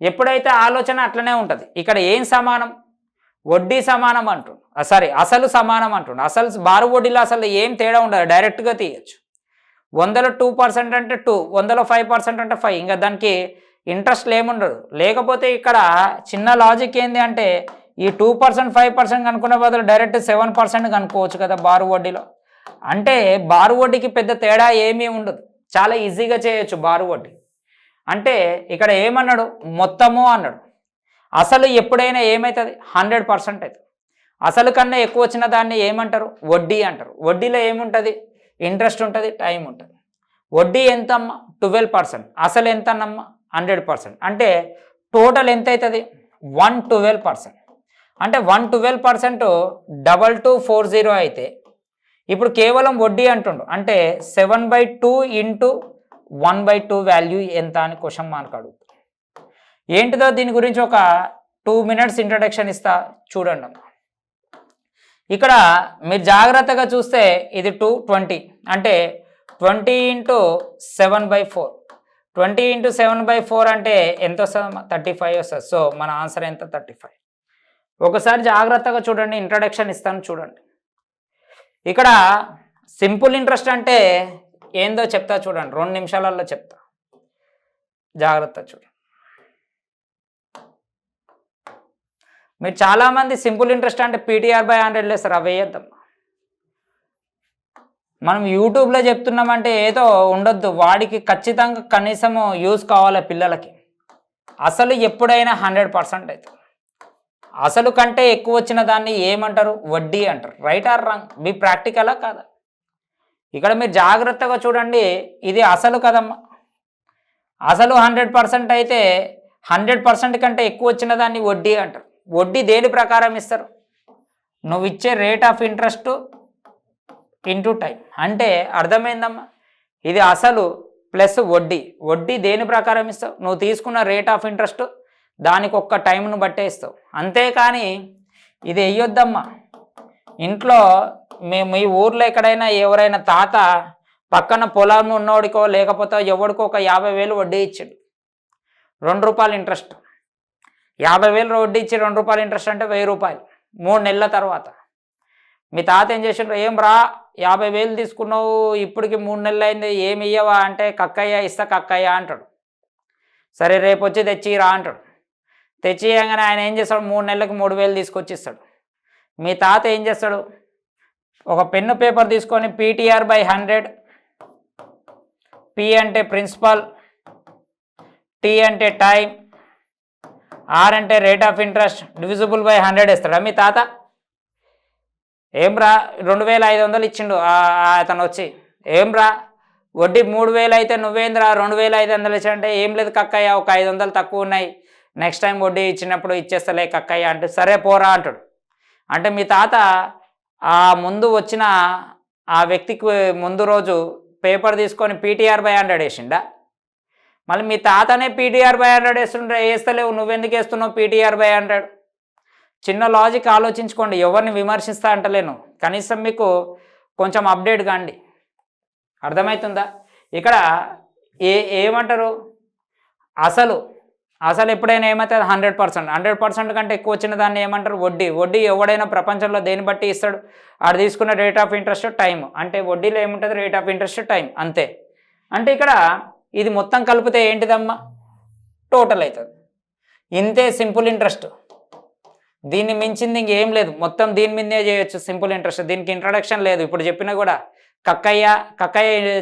ఎప్పుడైతే ఆలోచన అట్లనే ఉంటుంది. ఇక్కడ ఏం సమానం, వడ్డీ సమానం అంటుండు, సారీ అసలు సమానం అంటుండు. అసలు బారు వడ్డీలో అసలు ఏం తేడా ఉండదు, డైరెక్ట్గా తీయచ్చు. 100లో 2% అంటే 2, 100లో 5% అంటే 5, ఇంకా దానికి ఇంట్రెస్ట్లు ఏముండదు. లేకపోతే ఇక్కడ చిన్న లాజిక్ ఏంది అంటే ఈ 2% 5% కనుక్కునే బదులు డైరెక్ట్ 7% కనుక్కోవచ్చు కదా బారు వడ్డీలో. అంటే బారు వడ్డీకి పెద్ద తేడా ఏమీ ఉండదు, చాలా ఈజీగా చేయొచ్చు బారు వడ్డీ. అంటే ఇక్కడ ఏమన్నాడు, మొత్తము అన్నాడు. అసలు ఎప్పుడైనా ఏమవుతుంది, 100% అవుతుంది. అసలు కన్నా ఎక్కువ వచ్చిన దాన్ని ఏమంటారు, వడ్డీ అంటారు. వడ్డీలో ఏముంటుంది, ఇంట్రెస్ట్ ఉంటుంది, టైం ఉంటుంది. వడ్డీ ఎంతమ్మా, 12%. అసలు ఎంత అన్నమ్మా, 100%. అంటే టోటల్ ఎంత అవుతుంది, 112%. అంటే 112% 2240 అయితే ఇప్పుడు కేవలం వడ్డీ అంటుండు. అంటే 7/2 ఇంటూ 1/2 వాల్యూ ఎంత అని క్వశ్చన్ మార్క్ అడుగుతుంది. ఏంటిదో దీని గురించి ఒక 2 minutes ఇంట్రడక్షన్ ఇస్తా, చూడండి అమ్మా. ఇక్కడ మీరు జాగ్రత్తగా చూస్తే ఇది 220 అంటే 20 ఇంటూ 7/4. 20 ఇంటూ 7/4 అంటే ఎంత వస్తుందమ్మా, 35 వస్తుంది. సో మన ఆన్సర్ ఎంత, 35. ఒకసారి జాగ్రత్తగా చూడండి, ఇంట్రడక్షన్ ఇస్తాను చూడండి. ఇక్కడ సింపుల్ ఇంట్రెస్ట్ అంటే ఏందో చెప్తా చూడండి, 2 నిమిషాలలో చెప్తా, జాగ్రత్త చూడండి. మీరు చాలామంది సింపుల్ ఇంట్రెస్ట్ అంటే PTR/100 లేస్తారు, అవి వేయద్దమ్మా. మనం యూట్యూబ్లో చెప్తున్నామంటే ఏదో ఉండొద్దు, వాడికి ఖచ్చితంగా కనీసము యూజ్ కావాలి పిల్లలకి. అసలు ఎప్పుడైనా 100% అవుతుంది. అసలు కంటే ఎక్కువ వచ్చిన దాన్ని ఏమంటారు, వడ్డీ అంటారు. రైట్ ఆర్ రాంగ్, మీ ప్రాక్టికలా కాదా? ఇక్కడ మీరు జాగ్రత్తగా చూడండి, ఇది అసలు కదమ్మా. అసలు 100% అయితే 100% కంటే ఎక్కువ వచ్చిన దాన్ని వడ్డీ అంటారు. వడ్డీ దేని ప్రకారం ఇస్తారు, నువ్వు ఇచ్చే rate of interest into time. అంటే అర్థమైందమ్మా, ఇది అసలు ప్లస్ వడ్డీ. వడ్డీ దేని ప్రకారం ఇస్తావు, నువ్వు తీసుకున్న రేట్ ఆఫ్ ఇంట్రెస్ట్ దానికి ఒక్క టైంను బట్టే ఇస్తావు. అంతేకాని ఇది వేయొద్దమ్మా. ఇంట్లో మీ ఊర్లో ఎక్కడైనా ఎవరైనా తాత పక్కన పొలం ఉన్నోడికో లేకపోతే ఎవడికో ఒక 50,000 వడ్డీ ఇచ్చాడు, 2 రూపాయలు ఇంట్రెస్ట్. 50,000 వడ్డీ ఇచ్చి 2 రూపాయలు ఇంట్రెస్ట్ అంటే 1000 రూపాయలు 3 నెలల తర్వాత. మీ తాత ఏం చేసిండ్రు, ఏం రా 50,000 తీసుకున్నావు, ఇప్పటికి 3 నెలలు అయింది, ఏమి ఇయ్యవా అంటే కక్కయ్య ఇస్తా కక్కయ్య అంటాడు. సరే రేపు వచ్చి తెచ్చి రా అంటాడు. తెచ్చి ఇవ్వగానే ఆయన ఏం చేస్తాడు, 3 నెలలకు 3,000 తీసుకొచ్చి ఇస్తాడు. మీ తాత ఏం చేస్తాడు, ఒక పెన్ను పేపర్ తీసుకొని PTR/100, P అంటే ప్రిన్సిపల్, T అంటే టైం, R అంటే rate of interest, divisible by 100 ఇస్తాడా మీ తాత? ఏం రా 2,500 ఇచ్చిండు అతను వచ్చి, ఏం రా వడ్డీ 3,000 అయితే నువ్వేంద్రా 2,500 ఇచ్చాడంటే, ఏం లేదు కక్కయ్య ఒక 500 తక్కువ ఉన్నాయి, నెక్స్ట్ టైం వడ్డీ ఇచ్చినప్పుడు ఇచ్చేస్తలే కక్కయ్య అంటే, సరే పోరా అంటాడు. అంటే మీ తాత ఆ ముందు వచ్చిన ఆ వ్యక్తికి ముందు రోజు పేపర్ తీసుకొని PTR/100 వేసిండా? మళ్ళీ మీ తాతనే PTR/100 వేస్తలేవు, నువ్వెందుకు వేస్తున్నావు PTR/100? చిన్న లాజిక్ ఆలోచించుకోండి, ఎవరిని విమర్శిస్తా అంటలేను, కనీసం మీకు కొంచెం అప్డేట్ కాండి. అర్థమవుతుందా? ఇక్కడ ఏమంటారు, అసలు ఎప్పుడైనా ఏమవుతుంది, 100%. 100% కంటే ఎక్కువ వచ్చిన దాన్ని ఏమంటారు, వడ్డీ. వడ్డీ ఎవడైనా ప్రపంచంలో దేని బట్టి ఇస్తాడు, ఆడు తీసుకున్న రేట్ ఆఫ్ ఇంట్రెస్ట్ టైం. అంటే వడ్డీలో ఏముంటుంది, రేట్ ఆఫ్ ఇంట్రెస్ట్ టైం, అంతే. అంటే ఇక్కడ ఇది మొత్తం కలిపితే ఏంటిదమ్మా, టోటల్ అవుతుంది. ఇంతే సింపుల్ ఇంట్రెస్ట్, దీన్ని మించింది ఇంకేం లేదు, మొత్తం దీని మీదే చేయొచ్చు సింపుల్ ఇంట్రెస్ట్. దీనికి ఇంట్రడక్షన్ లేదు. ఇప్పుడు చెప్పినా కూడా కక్కయ్య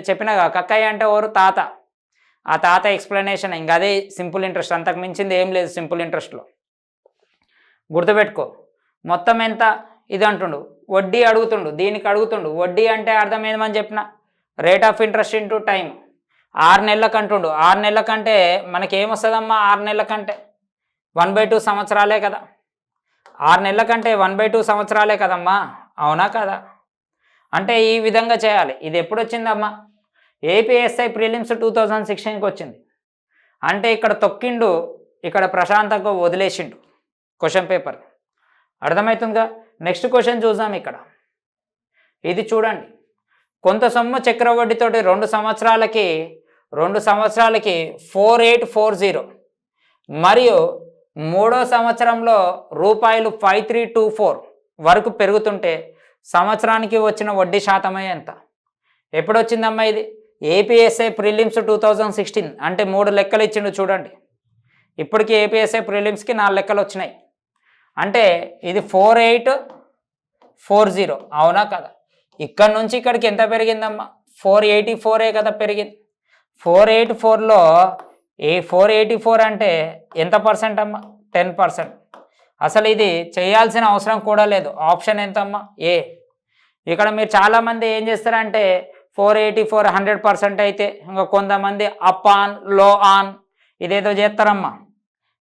చెప్పినా, కక్కయ్య అంటే ఎవరు, తాత. ఆ తాత ఎక్స్ప్లెనేషన్ ఇంకా అదే సింపుల్ ఇంట్రెస్ట్, అంతకు మించింది ఏం లేదు సింపుల్ ఇంట్రెస్ట్లో. గుర్తుపెట్టుకో, మొత్తం ఎంత ఇది అంటుండు, వడ్డీ అడుగుతుండు, దీనికి అడుగుతుండు. వడ్డీ అంటే అర్థం ఏమని చెప్పిన, rate of interest into time. 6 నెలలకు అంటుండు. 6 నెలల కంటే మనకేమొస్తుందమ్మా, 6 నెలల కంటే 1/2 సంవత్సరాలే కదా. 6 నెలల కంటే 1/2 సంవత్సరాలే కదమ్మా, అవునా కదా? అంటే ఈ విధంగా చేయాలి. ఇది ఎప్పుడు వచ్చిందమ్మా, APSI ప్రిలిమ్స్ 2016కి వచ్చింది. అంటే ఇక్కడ తొక్కిండు, ఇక్కడ ప్రశాంతంగా వదిలేసిండు క్వశ్చన్ పేపర్. అర్థమవుతుందిగా? నెక్స్ట్ క్వశ్చన్ చూద్దాం. ఇక్కడ ఇది చూడండి, కొంత సొమ్ము చక్రవడ్డీతోటి 2 సంవత్సరాలకి 4840 మరియు మూడో సంవత్సరంలో రూపాయలు 5324 వరకు పెరుగుతుంటే సంవత్సరానికి వచ్చిన వడ్డీ శాతమే ఎంత? ఎప్పుడు వచ్చిందమ్మా ఇది? ఏపీఎస్ఐ ప్రిలిమ్స్ 2016 అంటే 3 లెక్కలు ఇచ్చిండు చూడండి. ఇప్పటికి ఏపీఎస్ఐ ప్రిలిమ్స్కి 4 లెక్కలు వచ్చినాయి. అంటే ఇది 4840 అవునా కదా? ఇక్కడ నుంచి ఇక్కడికి ఎంత పెరిగిందమ్మా? 484 కదా పెరిగింది. 484లో 484 అంటే ఎంత పర్సెంట్ అమ్మా? 10%. అసలు ఇది చేయాల్సిన అవసరం కూడా లేదు. ఆప్షన్ ఎంతమ్మా? ఏ. ఇక్కడ మీరు చాలామంది ఏం చేస్తారంటే 484 100% అయితే ఇంకా కొంతమంది అప్ ఆన్ లో ఆన్ ఇదేదో చేస్తారమ్మా.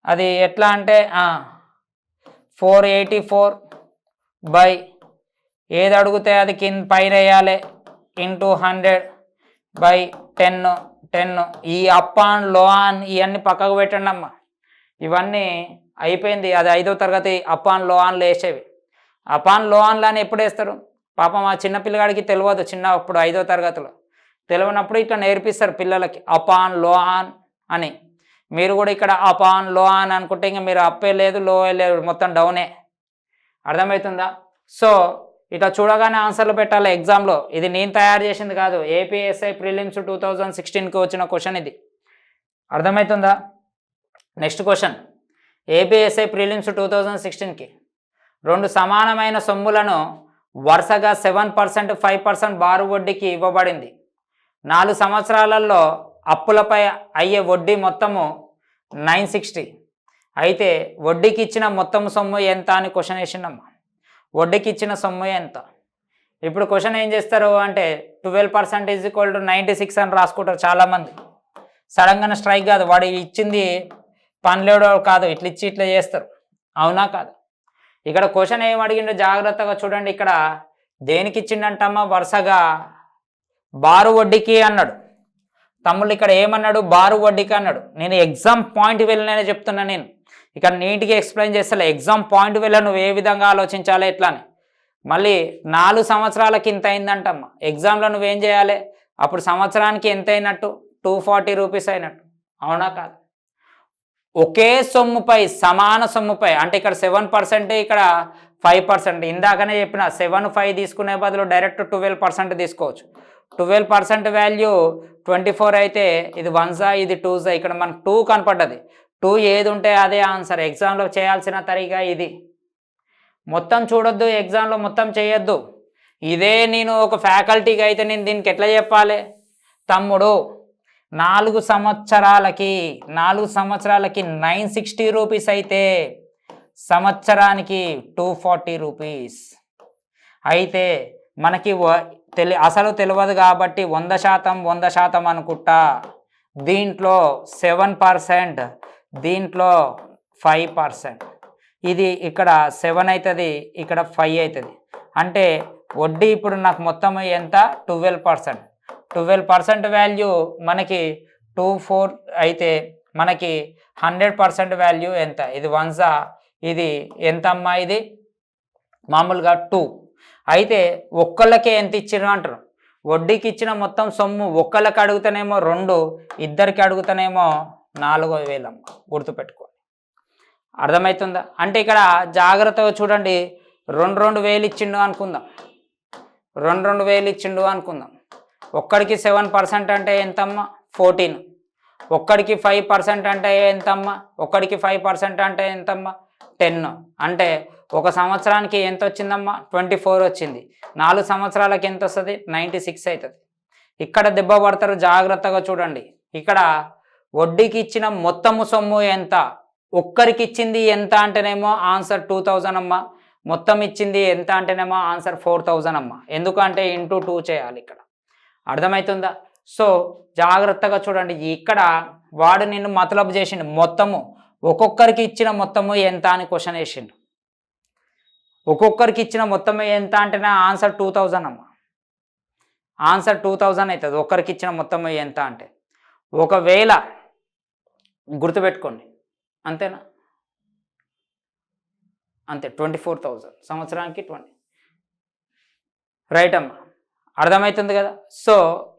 అది ఎట్లా అంటే 484 బై ఏది అడిగితే అది కింద పైన వేయాలి ఇంటూ 100/10 ఈ అప్ ఆన్ లో ఆన్ ఇవన్నీ పక్కకు పెట్టండి అమ్మా. ఇవన్నీ అయిపోయింది. అది 5వ తరగతి అప్ ఆన్ లో ఆన్లు వేసేవి. అప్ ఆన్ లో ఆన్లు అని ఎప్పుడు వేస్తారు? పాపం ఆ చిన్నపిల్లగాడికి తెలియదు. చిన్నప్పుడు 5వ తరగతిలో తెలియనప్పుడు ఇట్లా నేర్పిస్తారు పిల్లలకి అప్ ఆన్ లో ఆన్ అని. మీరు కూడా ఇక్కడ అప్ ఆన్ లో ఆన్ అనుకుంటే ఇంకా మీరు అప్పే లేదు లో లేదు, మొత్తం డౌనే. అర్థమవుతుందా? సో ఇట్లా చూడగానే ఆన్సర్లు పెట్టాలి ఎగ్జామ్లో. ఇది నేను తయారు చేసింది కాదు, ఏపీఎస్ఐ ప్రిలిమ్స్ 2016కి వచ్చిన క్వశ్చన్ ఇది. అర్థమవుతుందా? నెక్స్ట్ క్వశ్చన్, ఏపీఎస్ఐ ప్రిలిమ్స్ 2016కి 2 సమానమైన సొమ్ములను వరుసగా 7%, 5% బారు వడ్డీకి ఇవ్వబడింది. 4 సంవత్సరాలలో అప్పులపై అయ్యే వడ్డీ మొత్తము 960. అయితే వడ్డీకి ఇచ్చిన మొత్తం సొమ్ము ఎంత అని క్వశ్చన్ వేసిండమ్మా. వడ్డీకి ఇచ్చిన సొమ్ము ఎంత? ఇప్పుడు క్వశ్చన్ ఏం చేస్తారు అంటే 12% = 96 అని రాసుకుంటారు చాలామంది. సడన్గా స్ట్రైక్ కాదు, వాడు ఇచ్చింది పనిలేడో కాదు, ఇట్లా ఇచ్చి ఇట్లా చేస్తారు. అవునా కాదు? ఇక్కడ క్వశ్చన్ ఏం అడిగిండో జాగ్రత్తగా చూడండి. ఇక్కడ దేనికి ఇచ్చిండంటమ్మా? వరుసగా బారు వడ్డీకి అన్నాడు. తమ్ముళ్ళు ఇక్కడ ఏమన్నాడు? బారు వడ్డీకి అన్నాడు. నేను ఎగ్జామ్ పాయింట్ వెళ్ళనే చెప్తున్నా. నేను ఇక్కడ నీట్గా ఎక్స్ప్లెయిన్ చేస్తా. ఎగ్జామ్ పాయింట్ వెళ్ళ నువ్వు ఏ విధంగా ఆలోచించాలి ఎట్లా అని. మళ్ళీ 4 సంవత్సరాలకి ఇంత అయిందంటమ్మా. ఎగ్జామ్లో నువ్వేం చేయాలి? అప్పుడు సంవత్సరానికి ఎంత అయినట్టు? 240 రూపీస్ అయినట్టు. అవునా కాదు? ఒకే సొమ్ముపై సమాన సొమ్ముపై అంటే ఇక్కడ 7%, ఇక్కడ 5%. ఇందాకనే చెప్పిన 7, 5 తీసుకునే బదులు డైరెక్ట్ 12% తీసుకోవచ్చు. 12% వాల్యూ 24 అయితే ఇది 1 ఇది 2 ఇక్కడ మనకు 2 కనపడ్డది. 2 ఏది ఉంటే అదే ఆన్సర్. ఎగ్జామ్లో చేయాల్సిన తరీగా ఇది. మొత్తం చూడొద్దు, ఎగ్జామ్లో మొత్తం చేయొద్దు. ఇదే నేను ఒక ఫ్యాకల్టీగా అయితే నేను దీనికి ఎట్లా చెప్పాలి? తమ్ముడు 4 సంవత్సరాలకి 960 రూపీస్ అయితే సంవత్సరానికి 240 రూపీస్ అయితే మనకి అసలు తెలియదు కాబట్టి 100% అనుకుంటా. దీంట్లో 7%, దీంట్లో 5%. ఇది ఇక్కడ 7 అవుతుంది, ఇక్కడ 5 అవుతుంది. అంటే వడ్డీ ఇప్పుడు నాకు మొత్తం ఎంత? 12%. 12% వాల్యూ మనకి 24 అయితే మనకి 100% వాల్యూ ఎంత? ఇది 1 ఇది ఎంత అమ్మా? ఇది మామూలుగా 2. అయితే ఒక్కళ్ళకే ఎంత ఇచ్చిన అంటారు? వడ్డీకి ఇచ్చిన మొత్తం సొమ్ము ఒక్కళ్ళకి అడుగుతానేమో 2, ఇద్దరికి అడుగుతానేమో 4000 అమ్మ. గుర్తుపెట్టుకోండి. అర్థమవుతుందా? అంటే ఇక్కడ జాగ్రత్తగా చూడండి. 2,2000 ఇచ్చిండు అనుకుందాం. 2,2000 ఇచ్చిండు అనుకుందాం. ఒక్కడికి 7% అంటే ఎంతమ్మా? 14. ఒక్కడికి 5% అంటే ఎంతమ్మా? ఒక్కడికి 5% అంటే ఎంతమ్మా? 10. అంటే ఒక సంవత్సరానికి ఎంత వచ్చిందమ్మా? 24 వచ్చింది. 4 సంవత్సరాలకి ఎంత వస్తుంది? 96 అవుతుంది. ఇక్కడ దెబ్బ పడతారు, జాగ్రత్తగా చూడండి. ఇక్కడ వడ్డీకి ఇచ్చిన మొత్తము సొమ్ము ఎంత? ఒక్కరికి ఇచ్చింది ఎంత అంటేనేమో ఆన్సర్ 2000 అమ్మా. మొత్తం ఇచ్చింది ఎంత అంటేనేమో ఆన్సర్ 4000 అమ్మా. ఎందుకంటే ఇంటూ 2 చేయాలి ఇక్కడ. అర్థమవుతుందా? సో జాగ్రత్తగా చూడండి. ఇక్కడ వాడు నిన్ను మతలబు చేసిండు. మొత్తము ఒక్కొక్కరికి ఇచ్చిన మొత్తము ఎంత అని క్వశ్చన్ వేసిండు. ఒక్కొక్కరికి ఇచ్చిన మొత్తము ఎంత అంటేనే ఆన్సర్ 2000 అమ్మా. ఆన్సర్ 2000 అవుతుంది ఒక్కరికి ఇచ్చిన మొత్తము ఎంత అంటే. ఒకవేళ గుర్తుపెట్టుకోండి, అంతేనా? అంతే, 24,000 సంవత్సరానికి 20. రైట్ అమ్మా. అర్థమవుతుంది కదా. సో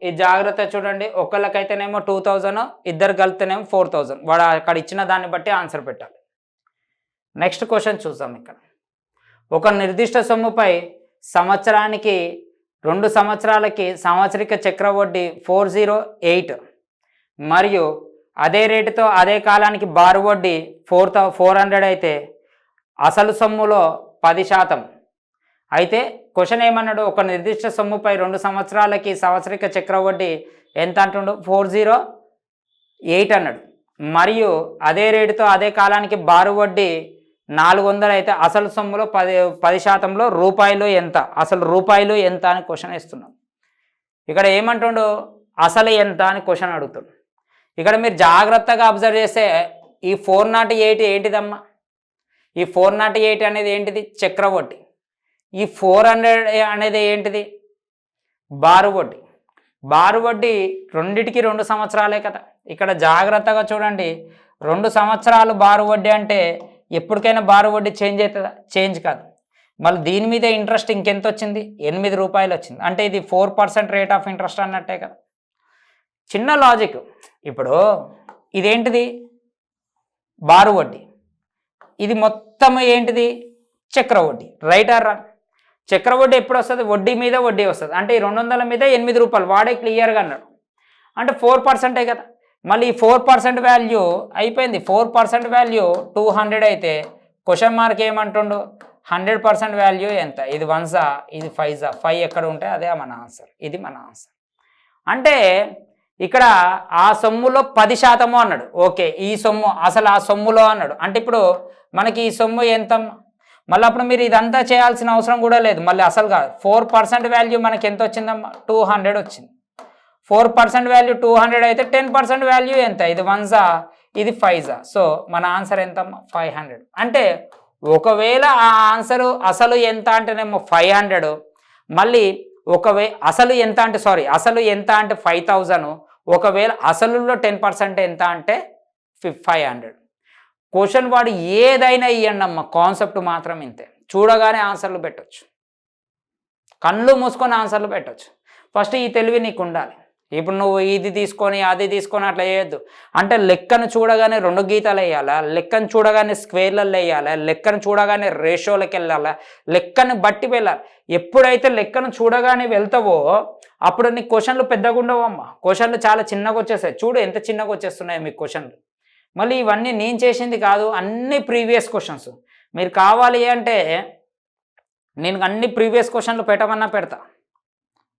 ఈ జాగ్రత్త చూడండి, ఒకళ్ళకైతేనేమో 2000, ఇద్దరు కలిపితేనేమో 4000. వాడు అక్కడ ఇచ్చిన దాన్ని బట్టి ఆన్సర్ పెట్టాలి. నెక్స్ట్ క్వశ్చన్ చూద్దాం. ఇక్కడ ఒక నిర్దిష్ట సొమ్ముపై సంవత్సరానికి 2 సంవత్సరాలకి సంవత్సరిక చక్రవడ్డీ 408 మరియు అదే రేటుతో అదే కాలానికి బారు వడ్డీ 400 అయితే అసలు సొమ్ములో 10%. అయితే క్వశ్చన్ ఏమన్నాడు, ఒక నిర్దిష్ట సొమ్ముపై 2 సంవత్సరాలకి సంవత్సరిక చక్రవడ్డీ ఎంత అంటుండు, 408 అన్నాడు. మరియు అదే రేటుతో అదే కాలానికి బారు వడ్డీ 400 అయితే అసలు సొమ్ములో 10%లో రూపాయలు ఎంత, అసలు రూపాయలు ఎంత అని క్వశ్చన్ ఇస్తున్నాం. ఇక్కడ ఏమంటుండు, అసలు ఎంత అని క్వశ్చన్ అడుగుతాడు. ఇక్కడ మీరు జాగ్రత్తగా అబ్జర్వ్ చేస్తే ఈ 408 ఏంటిదమ్మా, ఈ 408 అనేది ఏంటిది, చక్రవడ్డీ. ఈ 400 అనేది ఏంటిది, బారు వడ్డీ. బారు వడ్డీ రెండిటికి 2 సంవత్సరాలే కదా. ఇక్కడ జాగ్రత్తగా చూడండి, 2 సంవత్సరాలు బారు వడ్డీ అంటే ఎప్పటికైనా బారు వడ్డీ చేంజ్ అవుతుందా, చేంజ్ కాదు. మళ్ళీ దీని మీద ఇంట్రెస్ట్ ఇంకెంత వచ్చింది, 8 రూపాయలు వచ్చింది. అంటే ఇది 4% రేట్ ఆఫ్ ఇంట్రెస్ట్ అన్నట్టే కదా. చిన్న లాజిక్. ఇప్పుడు ఇదేంటిది, బారు వడ్డీ, ఇది మొత్తం ఏంటిది, చక్రవడ్డీ. Right or wrong? చక్రవడ్డీ ఎప్పుడు వస్తుంది, వడ్డీ మీద వడ్డీ వస్తుంది. అంటే ఈ 200 మీద 8 రూపాయలు వాడే క్లియర్గా అన్నాడు. అంటే 4%ఏ కదా. మళ్ళీ ఈ 4% వాల్యూ అయిపోయింది. 4% వాల్యూ 200 అయితే క్వశ్చన్ మార్క్ ఏమంటుండు, 100% వాల్యూ ఎంత, ఇది 1 ఇది 5 5 ఎక్కడ ఉంటే అదే మన ఆన్సర్. ఇది మన ఆన్సర్. అంటే ఇక్కడ ఆ సొమ్ములో 10% అన్నాడు. ఓకే, ఈ సొమ్ము అసలు ఆ సొమ్ములో అన్నాడు. అంటే ఇప్పుడు మనకి ఈ సొమ్ము ఎంత, మళ్ళీ అప్పుడు మీరు ఇదంతా చేయాల్సిన అవసరం కూడా లేదు. మళ్ళీ అసలు కాదు, 4% వాల్యూ మనకి ఎంత వచ్చిందమ్మా, 200 వచ్చింది. 4% వాల్యూ 200 అయితే 10% వాల్యూ ఎంత, ఇది 1 ఇది 5. సో మన ఆన్సర్ ఎంతమ్మా, 500. అంటే ఒకవేళ ఆ ఆన్సరు అసలు ఎంత అంటేనేమో 500, మళ్ళీ అసలు ఎంత అంటే అసలు ఎంత అంటే 5000, ఒకవేళ అసలులో 10% ఎంత అంటే 500. క్వశ్చన్ వాడు ఏదైనా ఇవ్వండి అమ్మ, కాన్సెప్ట్ మాత్రం ఇంతే. చూడగానే ఆన్సర్లు పెట్టవచ్చు, కళ్ళు మూసుకొని ఆన్సర్లు పెట్టవచ్చు. ఫస్ట్ ఈ తెలివి నీకు ఉండాలి. ఇప్పుడు నువ్వు ఇది తీసుకొని అది తీసుకొని అట్లా చేయొద్దు. అంటే లెక్కను చూడగానే 2 గీతాలు వేయాలా, లెక్కను చూడగానే స్క్వేర్లలో వేయాలా, లెక్కను చూడగానే రేషియోలకు వెళ్ళాలా, లెక్కను బట్టి వెళ్ళాలి. ఎప్పుడైతే లెక్కను చూడగానే వెళ్తావో అప్పుడు నీకు క్వశ్చన్లు పెద్దగా ఉండవమ్మా, క్వశ్చన్లు చాలా చిన్నగా వచ్చేస్తాయి. చూడు ఎంత చిన్నగా వచ్చేస్తున్నాయి మీకు క్వశ్చన్లు. మళ్ళీ ఇవన్నీ నేను చేసింది కాదు, అన్ని ప్రీవియస్ క్వశ్చన్స్. మీరు కావాలి అంటే నేను అన్ని ప్రీవియస్ క్వశ్చన్లు పెట్టమన్నా పెడతా,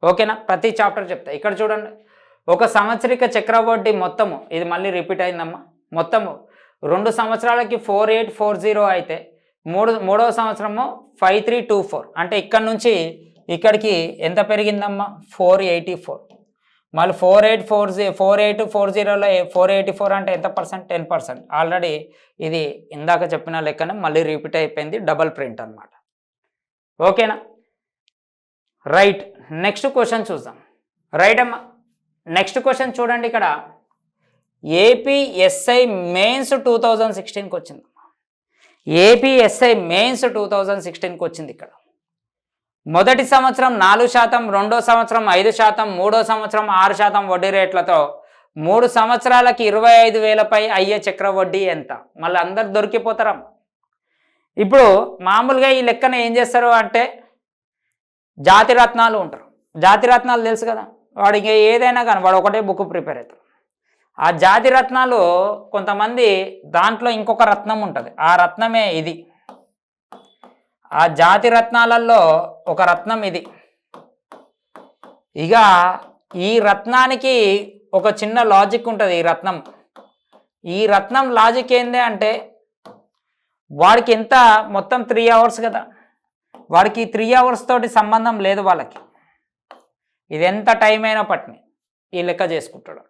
ఓకేనా. ప్రతి చాప్టర్ చెప్తా. ఇక్కడ చూడండి, ఒక సంవత్సరిక చక్రవడ్డీ మొత్తము, ఇది మళ్ళీ రిపీట్ అయిందమ్మా, మొత్తము 2 సంవత్సరాలకి 4840 అయితే మూడవ సంవత్సరము 5324. అంటే ఇక్కడ నుంచి ఇక్కడికి ఎంత పెరిగిందమ్మా, 484. మళ్ళీ 4840లో 484 అంటే ఎంత పర్సెంట్, 10%. ఆల్రెడీ ఇది ఇందాక చెప్పిన లెక్కనే మళ్ళీ రిపీట్ అయిపోయింది, డబల్ ప్రింట్ అనమాట. ఓకేనా. రైట్, నెక్స్ట్ క్వశ్చన్ చూద్దాం. రైట్ అమ్మా, నెక్స్ట్ క్వశ్చన్ చూడండి. ఇక్కడ ఏపీఎస్ఐ మెయిన్స్ 2016కి వచ్చింది. ఏపీఎస్ఐ మెయిన్స్ 2016కి వచ్చింది. ఇక్కడ మొదటి సంవత్సరం 4%, రెండో సంవత్సరం 5%, మూడో సంవత్సరం 6% వడ్డీ రేట్లతో 3 సంవత్సరాలకి 25,000పై అయ్యే చక్రవడ్డీ ఎంత. మళ్ళీ అందరు దొరికిపోతారా. ఇప్పుడు మామూలుగా ఈ లెక్కన ఏం చేస్తారు అంటే జాతి రత్నాలు ఉంటారు. జాతి రత్నాలు తెలుసు కదా, వాడు ఇంకా ఏదైనా కానీ వాడు ఒకటే బుక్ ప్రిపేర్ అవుతారు. ఆ జాతి రత్నాలు కొంతమంది దాంట్లో ఇంకొక రత్నం ఉంటుంది, ఆ రత్నమే ఇది. ఆ జాతి రత్నాలలో ఒక రత్నం ఇది. ఇక ఈ రత్నానికి ఒక చిన్న లాజిక్ ఉంటుంది. ఈ రత్నం లాజిక్ ఏంది అంటే వాడికి ఎంత మొత్తం 3 అవర్స్ కదా, వాడికి 3 అవర్స్ తోటి సంబంధం లేదు వాళ్ళకి. ఇది ఎంత టైం అయినా పట్టిని ఈ లెక్క చేసుకుంటాడు.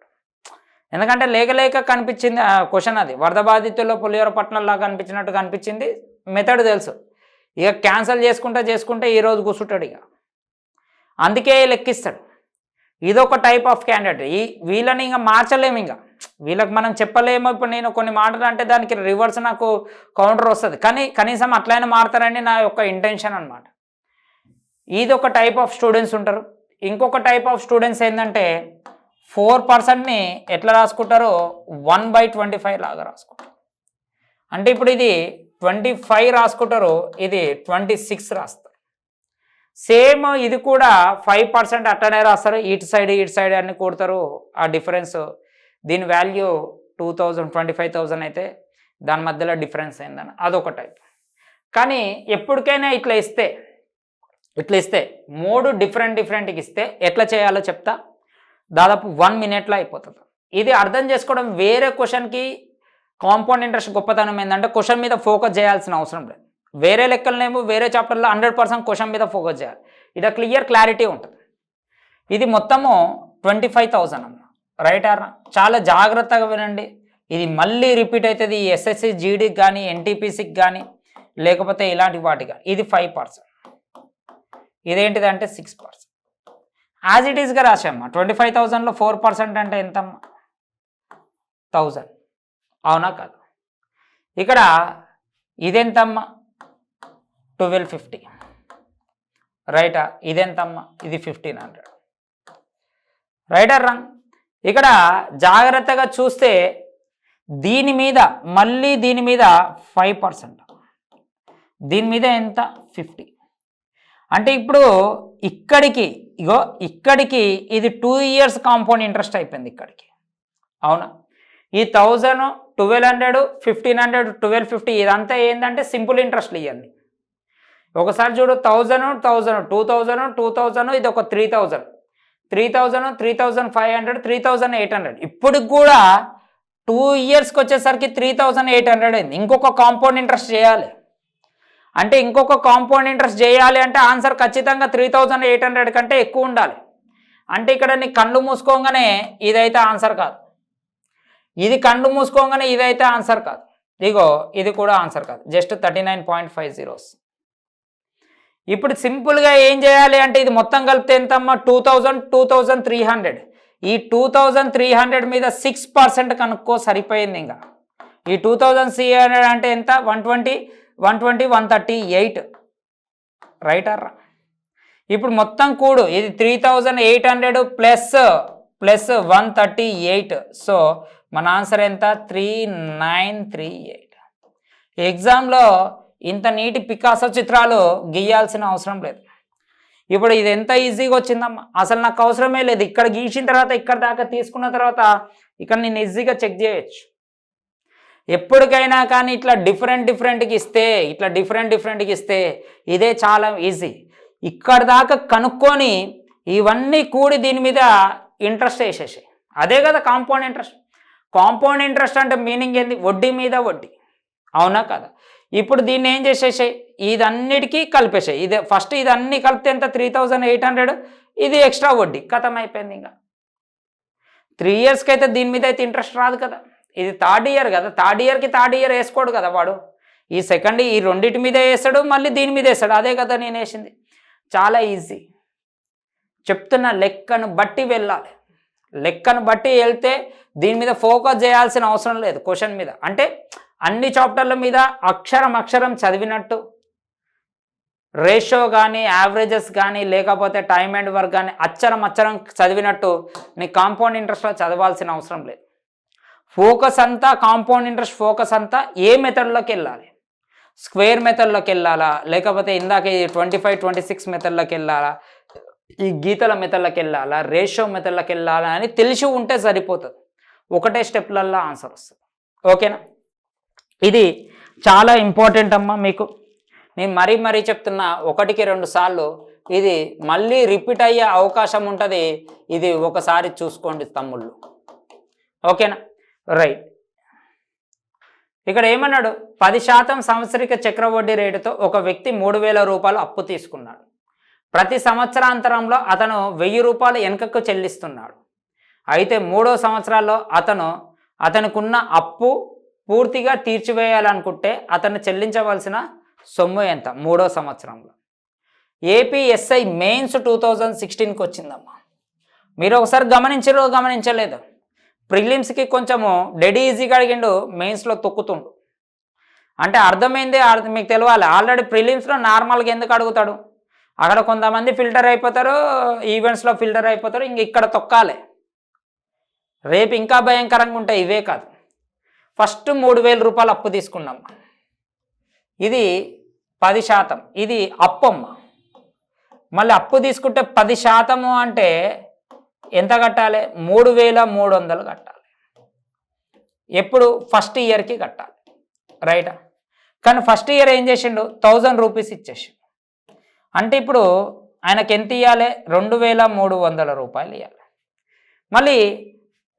ఎందుకంటే లేక కనిపించింది క్వశ్చన్, అది వరద బాధితుల్లో పులిహోర పట్టణంలా కనిపించినట్టు కనిపించింది. మెథడ్ తెలుసు. ఇక క్యాన్సిల్ చేసుకుంటే ఈరోజు కూర్చుంటాడు. ఇక అందుకే లెక్కిస్తాడు. ఇదొక టైప్ ఆఫ్ క్యాండిడేట్. వీళ్ళని ఇంకా మార్చలేము, ఇంకా వీళ్ళకి మనం చెప్పలేము. ఇప్పుడు నేను కొన్ని మాటలు అంటే దానికి రివర్స్ నాకు కౌంటర్ వస్తుంది, కానీ కనీసం అట్లయినా మారుతారని నా యొక్క ఇంటెన్షన్ అనమాట. ఇది ఒక టైప్ ఆఫ్ స్టూడెంట్స్ ఉంటారు. ఇంకొక టైప్ ఆఫ్ స్టూడెంట్స్ ఏంటంటే 4%ని ఎట్లా రాసుకుంటారో 1/25 లాగా రాసుకుంటారు. అంటే ఇప్పుడు ఇది 25 రాసుకుంటారు, ఇది 26 రాస్తారు. సేమ్ ఇది కూడా 5% అట్టనే రాస్తారు, ఇటు సైడ్ అన్ని కూడతారు. ఆ డిఫరెన్స్ దీని వాల్యూ 2000 25,000 అయితే దాని మధ్యలో డిఫరెన్స్ అయిందని అదొక టైప్. కానీ ఎప్పటికైనా ఇట్లా ఇస్తే 3 డిఫరెంట్కి ఇస్తే ఎట్లా చేయాలో చెప్తా. దాదాపు 1 మినిట్లో అయిపోతుంది. ఇది అర్థం చేసుకోవడం. వేరే క్వశ్చన్కి కాంపౌండ్ ఇంట్రెస్ట్ గొప్పతనం ఏంటంటే క్వశ్చన్ మీద ఫోకస్ చేయాల్సిన అవసరం లేదు. వేరే లెక్కలనేమో వేరే చాప్టర్లో 100% క్వశ్చన్ మీద ఫోకస్ చేయాలి. ఇది క్లియర్ క్లారిటీ ఉంటుంది. ఇది మొత్తము 25,000 అమ్మ, రైట్ ఆర్? చాలా జాగ్రత్తగా వినండి. ఇది మళ్ళీ రిపీట్ అవుతుంది ఈ ఎస్ఎస్సి జీడీకి కానీ ఎన్టీపీసీకి కానీ లేకపోతే ఇలాంటి వాటి కానీ. ఇది 5%, ఇదేంటిదంటే 6%. యాజ్ ఇట్ ఈస్గా రాసామ్మా. 25,000లో 4% అంటే ఎంతమ్మా? 1000. అవునా కాదు? ఇక్కడ ఇదెంతమ్మా? 1250, రైటా? ఇదెంతమ్మా? ఇది 1500, రైట్ ఆర్ రాంగ్? ఇక్కడ జాగ్రత్తగా చూస్తే దీని మీద మళ్ళీ దీని మీద 5%, దీని మీద ఎంత? 50. అంటే ఇప్పుడు ఇక్కడికి ఇది 2 years కాంపౌండ్ ఇంట్రెస్ట్ అయిపోయింది ఇక్కడికి. అవునా? ఈ 1000, 1200, 1500, 1250 ఇదంతా ఏంటంటే సింపుల్ ఇంట్రెస్ట్లు ఇవన్నీ. ఒకసారి చూడు, 1000, 2000, 2000, ఇది ఒక 3000, 3500, 3800. ఇప్పటికి కూడా 2 yearsకి వచ్చేసరికి 3800 అయింది. ఇంకొక కాంపౌండ్ ఇంట్రెస్ట్ చేయాలి అంటే ఆన్సర్ ఖచ్చితంగా 3800 కంటే ఎక్కువ ఉండాలి. అంటే ఇక్కడ నీ కళ్ళు మూసుకోగానే ఇదైతే ఆన్సర్ కాదు, ఇది కళ్ళు మూసుకోగానే ఇదైతే ఆన్సర్ కాదు, ఇగో ఇది కూడా ఆన్సర్ కాదు, జస్ట్ 39.50. ఇప్పుడు సింపుల్గా ఏం చేయాలి అంటే ఇది మొత్తం కలిపితే ఎంతమ్మా? 2300. ఈ 2300 మీద 6% కనుక్కో, సరిపోయింది. ఇంకా ఈ 2300 అంటే ఎంత? 120, 138, రైట్ అర్రా? ఇప్పుడు మొత్తం కూడు, ఇది 3800 ప్లస్ 138. సో మన ఆన్సర్ ఎంత? 3938. ఎగ్జామ్లో ఇంత నీటి పికాసో చిత్రాలు గీయాల్సిన అవసరం లేదు. ఇప్పుడు ఇది ఎంత ఈజీగా వచ్చిందమ్మా, అసలు నాకు అవసరమే లేదు. ఇక్కడ గీసిన తర్వాత ఇక్కడ దాకా తీసుకున్న తర్వాత ఇక్కడ నేను ఈజీగా చెక్ చేయొచ్చు. ఎప్పటికైనా కానీ ఇట్లా డిఫరెంట్కి ఇస్తే ఇదే చాలా ఈజీ. ఇక్కడ దాకా కనుక్కొని ఇవన్నీ కూడి దీని మీద ఇంట్రెస్ట్ వేసేసాయి. అదే కదా కాంపౌండ్ ఇంట్రెస్ట్. కాంపౌండ్ ఇంట్రెస్ట్ అంటే మీనింగ్ ఏంది? వడ్డీ మీద వడ్డీ, అవునా కదా? ఇప్పుడు దీన్ని ఏం చేసేసాయి? ఇదన్నిటికీ కలిపేసాయి. ఇది ఫస్ట్ ఇదన్నీ కలిపితే ఎంత? 3800. ఇది ఎక్స్ట్రా వడ్డీ, కథం అయిపోయింది. ఇంకా 3 yearsకి అయితే దీని మీద అయితే ఇంట్రెస్ట్ రాదు కదా. ఇది 3rd year కదా, 3rd year వేసుకోడు కదా వాడు. ఈ సెకండ్ ఈ రెండింటి మీద వేస్తాడు, మళ్ళీ దీని మీద వేస్తాడు. అదే కదా నేను వేసింది. చాలా ఈజీ చెప్తున్న. లెక్కను బట్టి వెళ్ళాలి. లెక్కను బట్టి వెళ్తే దీని మీద ఫోకస్ చేయాల్సిన అవసరం లేదు క్వశ్చన్ మీద. అంటే అన్ని చాప్టర్ల మీద అక్షరం చదివినట్టు, రేషియో కానీ యావరేజెస్ కానీ లేకపోతే టైమ్ అండ్ వర్క్ కానీ అక్షరం చదివినట్టు నీ కాంపౌండ్ ఇంట్రెస్ట్లో చదవాల్సిన అవసరం లేదు. ఫోకస్ అంతా కాంపౌండ్ ఇంట్రెస్ట్ ఫోకస్ అంతా ఏ మెథడ్లోకి వెళ్ళాలి? స్క్వేర్ మెథడ్లోకి వెళ్ళాలా, లేకపోతే ఇందాక 25, 26 మెథడ్లోకి వెళ్ళాలా, ఈ గీతల మెథడ్లోకి వెళ్ళాలా, రేషియో మెథడ్లోకి వెళ్ళాలా అని తెలిసి ఉంటే సరిపోతుంది. ఒకటే స్టెప్లల్లో ఆన్సర్ వస్తుంది. ఓకేనా? ఇది చాలా ఇంపార్టెంట్ అమ్మా మీకు. నేను మరీ చెప్తున్నా, 1కి 2 సార్లు ఇది మళ్ళీ రిపీట్ అయ్యే అవకాశం ఉంటుంది. ఇది ఒకసారి చూసుకోండి తమ్ముళ్ళు. ఓకేనా? రైట్. ఇక్కడ ఏమన్నాడు? 10% సంవత్సరిక చక్రవడ్డీ రేటుతో ఒక వ్యక్తి 3000 రూపాయలు అప్పు తీసుకున్నాడు. ప్రతి సంవత్సరాంతరంలో అతను 1000 రూపాయలు వెనుకకు చెల్లిస్తున్నాడు. అయితే 3వ సంవత్సరాల్లో అతనుకున్న అప్పు పూర్తిగా తీర్చివేయాలనుకుంటే అతను చెల్లించవలసిన సొమ్ము ఎంత 3వ సంవత్సరంలో? ఏపీఎస్ఐ మెయిన్స్ 2016కి వచ్చిందమ్మా. మీరు ఒకసారి గమనించలేదు. ప్రిలిమ్స్కి కొంచెము డెడ్ ఈజీగా అడిగిండు, మెయిన్స్లో తొక్కుతుండు. అంటే అర్థమైంది, మీకు తెలియాలి. ఆల్రెడీ ప్రిలిమ్స్లో నార్మల్గా ఎందుకు అడుగుతాడు? అక్కడ కొంతమంది ఫిల్టర్ అయిపోతారు, ఈవెంట్స్లో ఫిల్టర్ అయిపోతారు, ఇంక ఇక్కడ తొక్కాలి. రేపు ఇంకా భయంకరంగా ఉంటాయి. ఇవే కాదు, ఫస్ట్ 3,000 రూపాయలు అప్పు తీసుకున్నాం, ఇది 10%, ఇది అప్పమ్మ. మళ్ళీ అప్పు తీసుకుంటే 10% అంటే ఎంత కట్టాలి? 3,300 కట్టాలి. ఎప్పుడు? ఫస్ట్ ఇయర్కి కట్టాలి, రైటా? కానీ ఫస్ట్ ఇయర్ ఏం చేసిండు? 1000 రూపీస్ ఇచ్చేసిండు. అంటే ఇప్పుడు ఆయనకి ఎంత ఇవ్వాలి? 2,300 రూపాయలు ఇవ్వాలి. మళ్ళీ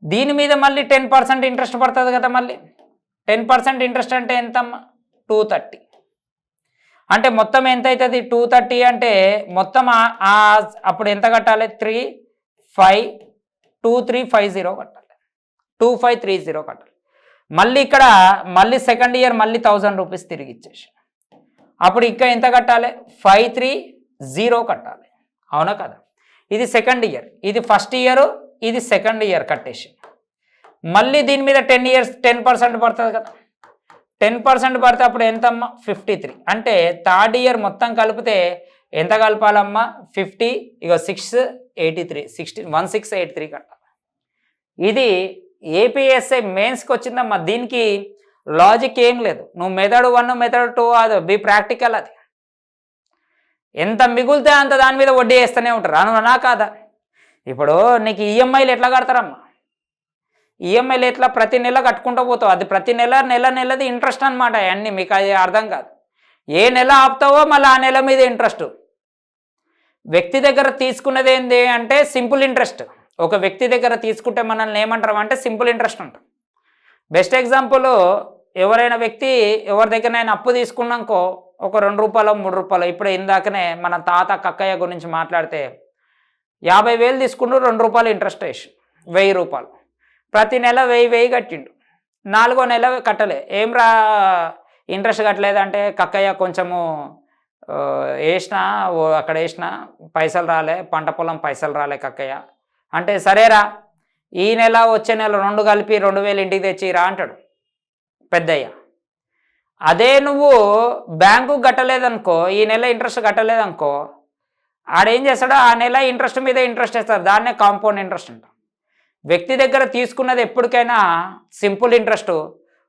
దీని మీద మళ్ళీ 10% ఇంట్రెస్ట్ పడుతుంది కదా. మళ్ళీ 10% ఇంట్రెస్ట్ అంటే ఎంతమ్మా? 230. అంటే మొత్తం ఎంత అవుతుంది? 230 అంటే మొత్తం అప్పుడు ఎంత కట్టాలి? 2350 కట్టాలి, 2530 కట్టాలి. మళ్ళీ ఇక్కడ మళ్ళీ సెకండ్ ఇయర్ మళ్ళీ 1000 రూపీస్ తిరిగి ఇచ్చేసి అప్పుడు ఇంకా ఎంత కట్టాలి? 530 కట్టాలి. అవునా కదా? ఇది సెకండ్ ఇయర్, ఇది ఫస్ట్ ఇయర్, ఇది సెకండ్ ఇయర్ కట్టేసి మళ్ళీ దీని మీద 10 years 10% పడుతుంది కదా. 10% పడితే అప్పుడు ఎంతమ్మా? 53. అంటే థర్డ్ ఇయర్ మొత్తం కలిపితే ఎంత కలపాలమ్మా? 50, ఇక 683, 1683 కట్టాలి. ఇది ఏపీఎస్ఐ మెయిన్స్కి వచ్చిందమ్మా. దీనికి లాజిక్ ఏం లేదు. నువ్వు మెథడ్ 1 మెథడ్ 2 అది బి ప్రాక్టికల్. అది ఎంత మిగులితే అంత దాని మీద వడ్డీ వేస్తూనే ఉంటారు. అవునా కాదా? ఇప్పుడు నీకు ఈఎంఐలు ఎట్లా కడతారమ్మా? ఈఎంఐలు ఎట్లా ప్రతి నెల కట్టుకుంటూ పోతావు. అది ప్రతి నెలది ఇంట్రెస్ట్ అనమాట. అన్నీ మీకు అది అర్థం కాదు. ఏ నెల ఆపుతావో మళ్ళీ ఆ నెల మీద ఇంట్రెస్ట్. వ్యక్తి దగ్గర తీసుకున్నది ఏంటి అంటే సింపుల్ ఇంట్రెస్ట్. ఒక వ్యక్తి దగ్గర తీసుకుంటే మనల్ని ఏమంటారు అంటే సింపుల్ ఇంట్రెస్ట్ అంటాం. బెస్ట్ ఎగ్జాంపుల్, ఎవరైనా వ్యక్తి ఎవరి దగ్గరైనా అప్పు తీసుకున్నాకో ఒక 2 రూపాయలు 3 రూపాయలు, ఇప్పుడు ఇందాకనే మన తాత కక్కయ్య గురించి మాట్లాడితే 50,000 తీసుకుంటూ 2 రూపాయలు ఇంట్రెస్ట్ వేసి 1000 రూపాయలు ప్రతి నెల 1000 కట్టిండు. 4వ నెల కట్టలే. ఏం రా ఇంట్రెస్ట్ కట్టలేదంటే కక్కయ్య కొంచెము వేసినా అక్కడ వేసినా పైసలు రాలే, పంట పొలం పైసలు రాలే కక్కయ్య అంటే, సరేరా ఈ నెల వచ్చే నెల 2 కలిపి 2,000 ఇంటికి తెచ్చిరా అంటాడు పెద్దయ్య. అదే నువ్వు బ్యాంకు కట్టలేదనుకో, ఈ నెల ఇంట్రెస్ట్ కట్టలేదనుకో, ఆడేం చేస్తాడో ఆ నెల ఇంట్రెస్ట్ మీద ఇంట్రెస్ట్ వేస్తాడు. దాన్నే కాంపౌండ్ ఇంట్రెస్ట్ అంటాం. వ్యక్తి దగ్గర తీసుకున్నది ఎప్పటికైనా సింపుల్ ఇంట్రెస్ట్,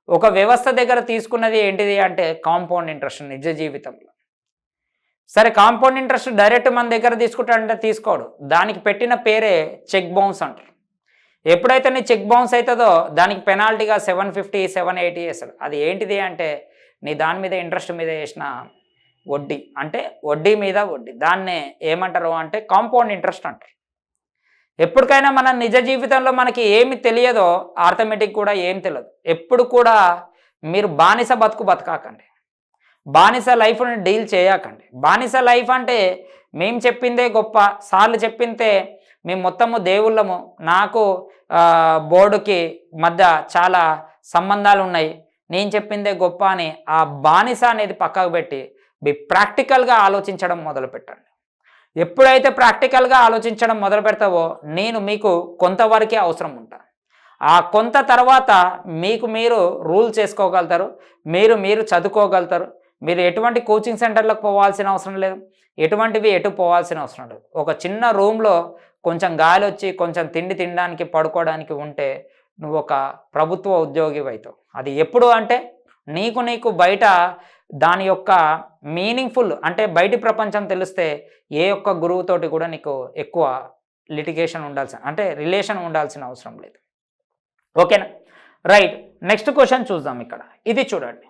ఒక వ్యవస్థ దగ్గర తీసుకున్నది ఏంటిది అంటే కాంపౌండ్ ఇంట్రెస్ట్ నిజ జీవితంలో. సరే, కాంపౌండ్ ఇంట్రెస్ట్ డైరెక్ట్ మన దగ్గర తీసుకుంటాడంటే తీసుకోడు. దానికి పెట్టిన పేరే చెక్ బౌన్స్ అంటారు. ఎప్పుడైతే నీ చెక్ బౌన్స్ అవుతుందో దానికి పెనాల్టీగా 750, 780 వేస్తాడు. అది ఏంటిది అంటే నీ దాని మీద ఇంట్రెస్ట్ మీద వేసిన వడ్డీ, అంటే వడ్డీ మీద వడ్డీ. దాన్నే ఏమంటారు అంటే కాంపౌండ్ ఇంట్రెస్ట్ అంటారు. ఎప్పటికైనా మన నిజ జీవితంలో మనకి ఏమి తెలియదో ఆర్థమెటిక్ కూడా ఏం తెలియదు. ఎప్పుడు కూడా మీరు బానిస బతకాకండి, బానిస లైఫ్ని డీల్ చేయకండి. బానిస లైఫ్ అంటే మేము చెప్పిందే గొప్ప, సార్లు చెప్పిందే మేము మొత్తము దేవుళ్ళము, నాకు బోర్డుకి మధ్య చాలా సంబంధాలు ఉన్నాయి, నేను చెప్పిందే గొప్ప అని ఆ బానిస అనేది పక్కకు పెట్టి ప్రాక్టికల్గా ఆలోచించడం మొదలు పెట్టండి. ఎప్పుడైతే ప్రాక్టికల్గా ఆలోచించడం మొదలు పెడతావో నేను మీకు కొంతవరకే అవసరం ఉంటాను. ఆ కొంత తర్వాత మీకు మీరు రూల్ చేసుకోగలుగుతారు, మీరు చదువుకోగలుగుతారు. మీరు ఎటువంటి కోచింగ్ సెంటర్లకు పోవాల్సిన అవసరం లేదు, ఎటు పోవాల్సిన అవసరం లేదు. ఒక చిన్న రూమ్లో కొంచెం గాలి వచ్చి కొంచెం తిండి తినడానికి పడుకోవడానికి ఉంటే నువ్వు ఒక ప్రభుత్వ ఉద్యోగి అవుతావు. అది ఎప్పుడు అంటే నీకు బయట దాని యొక్క మీనింగ్ఫుల్ అంటే బయటి ప్రపంచం తెలిస్తే ఏ ఒక్క గురువుతోటి కూడా నీకు ఎక్కువ రిలేషన్ ఉండాల్సిన అవసరం లేదు. ఓకేనా? రైట్, నెక్స్ట్ క్వశ్చన్ చూద్దాం. ఇక్కడ ఇది చూడండి.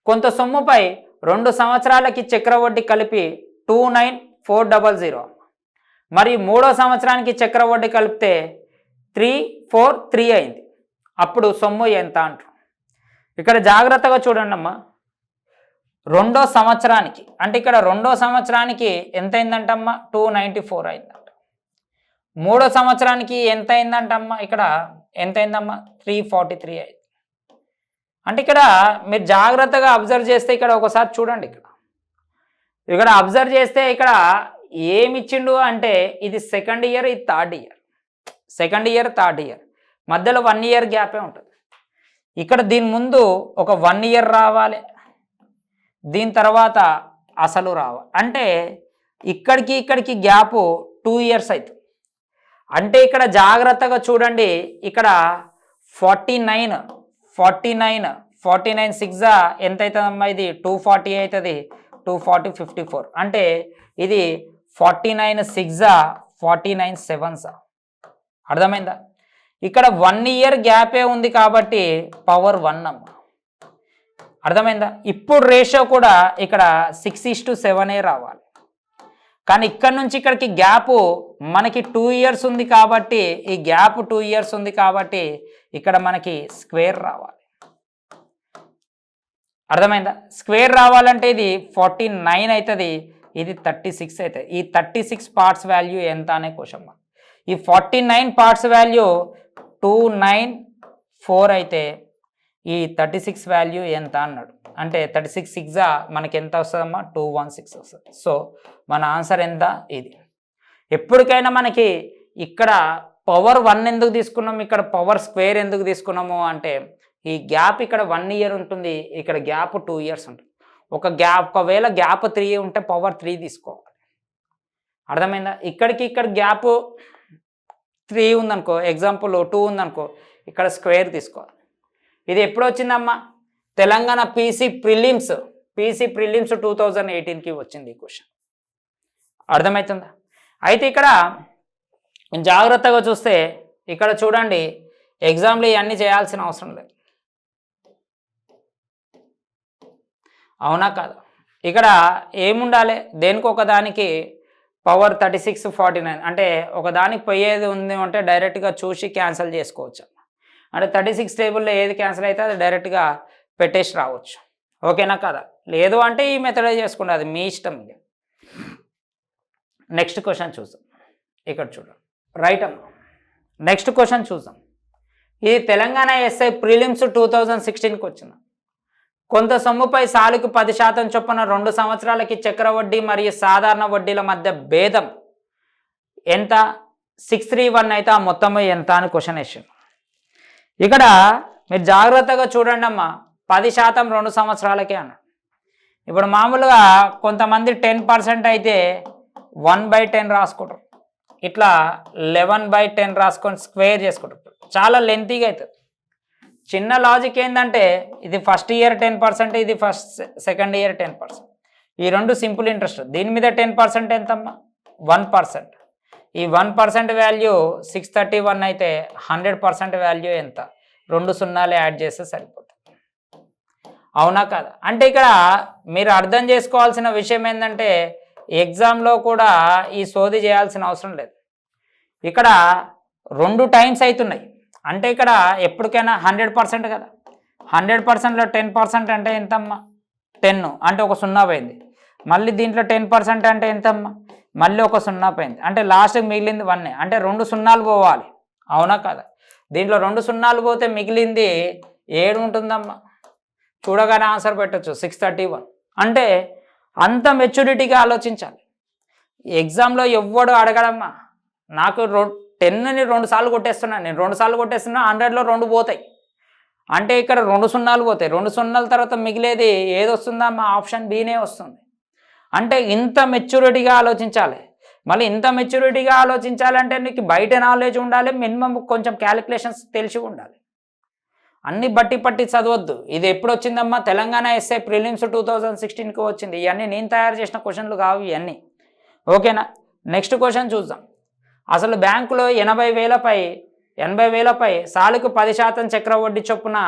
కొంత సొమ్ముపై 2 సంవత్సరాలకి చక్రవడ్డీ కలిపి 29,400 మరియు 3వ సంవత్సరానికి చక్రవడ్డీ కలిపితే 343 అయింది. అప్పుడు సొమ్ము ఎంత అంటారు? ఇక్కడ జాగ్రత్తగా చూడండి అమ్మా. 2వ సంవత్సరానికి అంటే ఇక్కడ 2వ సంవత్సరానికి ఎంత అయిందంటమ్మా? 294 అయిందంట. 3వ సంవత్సరానికి ఎంత అయిందంటమ్మా? ఇక్కడ ఎంత అయిందమ్మా? 343 అయింది. అంటే ఇక్కడ మీరు జాగ్రత్తగా అబ్జర్వ్ చేస్తే ఇక్కడ ఒకసారి చూడండి. ఇక్కడ అబ్జర్వ్ చేస్తే ఇక్కడ ఏమిచ్చిండు అంటే ఇది సెకండ్ ఇయర్, ఇది third year. Second year, third year మధ్యలో 1 year గ్యాపే ఉంటుంది. ఇక్కడ దీని ముందు ఒక 1 year రావాలి, దీని తర్వాత అసలు రావాలి. అంటే ఇక్కడికి ఇక్కడికి గ్యాప్ 2 ఇయర్స్ అవుతుంది. అంటే ఇక్కడ జాగ్రత్తగా చూడండి, ఇక్కడ 49 6 ఎంత అవుతుందమ్మా, ఇది 240 అవుతుంది, 240 54, అంటే ఇది 49 6 49 7. అర్థమైందా? ఇక్కడ 1 ఇయర్ గ్యాపే ఉంది కాబట్టి పవర్ 1 అమ్మ. అర్థమైందా? ఇప్పుడు రేషియో కూడా ఇక్కడ 6:7 రావాలి. కానీ ఇక్కడ నుంచి ఇక్కడికి గ్యాప్ మనకి 2 ఇయర్స్ ఉంది కాబట్టి, ఈ గ్యాప్ 2 ఇయర్స్ ఉంది కాబట్టి ఇక్కడ మనకి స్క్వేర్ రావాలి. అర్థమైందా? స్క్వేర్ రావాలంటే ఇది 49 అవుతుంది, ఇది 36 అవుతుంది. ఈ 36 పార్ట్స్ వాల్యూ ఎంత అనే క్వశ్చన్. ఈ 49 పార్ట్స్ వాల్యూ 294 అయితే ఈ 36 వాల్యూ ఎంత అన్నాడు. అంటే 36 6 మనకి ఎంత వస్తుందమ్మా, 216 వస్తుంది. సో మన ఆన్సర్ ఎంత? ఇది. ఎప్పటికైనా మనకి ఇక్కడ పవర్ 1 ఎందుకు తీసుకున్నాము, ఇక్కడ పవర్ స్క్వేర్ ఎందుకు తీసుకున్నాము అంటే, ఈ గ్యాప్ ఇక్కడ 1 ఇయర్ ఉంటుంది, ఇక్కడ గ్యాప్ 2 ఇయర్స్ ఉంటుంది. ఒకవేళ గ్యాప్ 3 ఉంటే పవర్ 3 తీసుకోవాలి. అర్థమైందా? ఇక్కడికి ఇక్కడ గ్యాప్ 3 ఉందనుకో, ఎగ్జాంపుల్ 2 ఉందనుకో, ఇక్కడ స్క్వేర్ తీసుకోవాలి. ఇది ఎప్పుడు వచ్చిందమ్మా, తెలంగాణ పీసీ ప్రిలిమ్స్ 2018కి వచ్చింది ఈ క్వశ్చన్. అర్థమవుతుందా? అయితే ఇక్కడ జాగ్రత్తగా చూస్తే ఇక్కడ చూడండి, ఎగ్జామ్లో ఇవన్నీ చేయాల్సిన అవసరం లేదు. అవునా కాదా? ఇక్కడ ఏముండాలి, దేనికి ఒకదానికి పవర్ 36 49, అంటే ఒకదానికి పోయేది ఉంది అంటే డైరెక్ట్గా చూసి క్యాన్సిల్ చేసుకోవచ్చు. అంటే 36 టేబుల్లో ఏది క్యాన్సిల్ అయితే అది డైరెక్ట్గా పెట్టేసి రావచ్చు. ఓకేనా కదా? లేదు అంటే ఈ మెథడ్ చేసుకుంటే అది మీ ఇష్టం. నెక్స్ట్ క్వశ్చన్ చూద్దాం. ఇక్కడ చూడండి, రైట్ అమ్మ. నెక్స్ట్ క్వశ్చన్ చూద్దాం. ఇది తెలంగాణ ఎస్ఐ ప్రిలిమ్స్ 2016కి వచ్చింది. కొంత సొమ్ముపై సాలుకు 10% చొప్పున 2 సంవత్సరాలకి చక్రవడ్డీ మరియు సాధారణ వడ్డీల మధ్య భేదం ఎంత? 631 అయితే ఆ మొత్తం ఎంత అని క్వశ్చన్ వేసాను. ఇక్కడ మీరు జాగ్రత్తగా చూడండి అమ్మా, 10% 2 సంవత్సరాలకే అన్నాడు. ఇప్పుడు మామూలుగా కొంతమంది 10% అయితే 1/10 రాసుకుంటారు, ఇట్లా 11/10 రాసుకొని స్క్వేర్ చేసుకుంటారు. చాలా లెంతీగా అవుతుంది. చిన్న లాజిక్ ఏంటంటే, ఇది ఫస్ట్ ఇయర్ 10%, ఇది సెకండ్ ఇయర్ 10%. ఈ రెండు సింపుల్ ఇంట్రెస్ట్. దీని మీద 10% ఎంతమ్మా? 1%. ఈ 1% వాల్యూ 631 అయితే 100% వాల్యూ ఎంత? 2 సున్నాలు యాడ్ చేస్తే సరిపోతుంది. అవునా కదా? అంటే ఇక్కడ మీరు అర్థం చేసుకోవాల్సిన విషయం ఏంటంటే, ఎగ్జామ్లో కూడా ఈ సోది చేయాల్సిన అవసరం లేదు. ఇక్కడ 2 టైమ్స్ అవుతున్నాయి. అంటే ఇక్కడ ఎప్పటికైనా 100% కదా. 100%లో 10% అంటే ఎంతమ్మా? 10, అంటే ఒక 0 పోయింది. మళ్ళీ దీంట్లో 10% అంటే ఎంతమ్మా? మళ్ళీ ఒక 0 పోయింది. అంటే లాస్ట్కి మిగిలింది 1, అంటే 2 సున్నాలు పోవాలి. అవునా కదా? దీంట్లో 2 సున్నాలు పోతే మిగిలింది 7 ఉంటుందమ్మా. చూడగానే ఆన్సర్ పెట్టచ్చు, 631. అంటే అంత మెచ్యూరిటీగా ఆలోచించాలి. ఎగ్జామ్లో ఎవ్వడు అడగడమ్మా, నాకు 10ని 2 సార్లు కొట్టేస్తున్నాను, నేను 2 సార్లు కొట్టేస్తున్నా, 100లో 2 పోతాయి. అంటే ఇక్కడ 2 సున్నాలు పోతాయి. 2 సున్నాల తర్వాత మిగిలేది ఏది వస్తుందమ్మా? ఆప్షన్ బీనే వస్తుంది. అంటే ఇంత మెచ్యూరిటీగా ఆలోచించాలి. మళ్ళీ ఇంత మెచ్యూరిటీగా ఆలోచించాలంటే నీకు బయట నాలెడ్జ్ ఉండాలి, మినిమం కొంచెం క్యాలిక్యులేషన్స్ తెలిసి ఉండాలి. అన్ని బట్టి చదవద్దు. ఇది ఎప్పుడు వచ్చిందమ్మా? తెలంగాణ ఎస్ఐ ప్రిలిమ్స్ 2016కి వచ్చింది. ఇవన్నీ నేను తయారు చేసిన క్వశ్చన్లు కావు ఇవన్నీ. ఓకేనా? నెక్స్ట్ క్వశ్చన్ చూద్దాం. అసలు బ్యాంకులో 80,000పై సాలుకు 10% చక్రవడ్డీ చొప్పున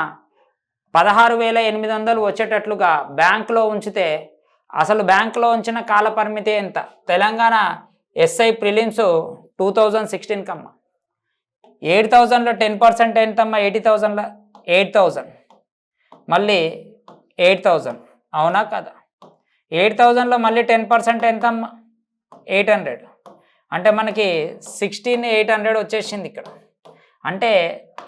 16,800 వచ్చేటట్లుగా బ్యాంకులో ఉంచితే అసలు బ్యాంకులో ఉంచిన కాల పరిమితి ఎంత? Telangana SI prelims 2016 కమ్మా. 8,000లో 10% ఎంతమ్మా? 80,000లో 8,000, మళ్ళీ 8,000. అవునా కదా? 8,000లో మళ్ళీ 10% ఎంతమ్మా? 800. అంటే మనకి 16,800 వచ్చేసింది ఇక్కడ. అంటే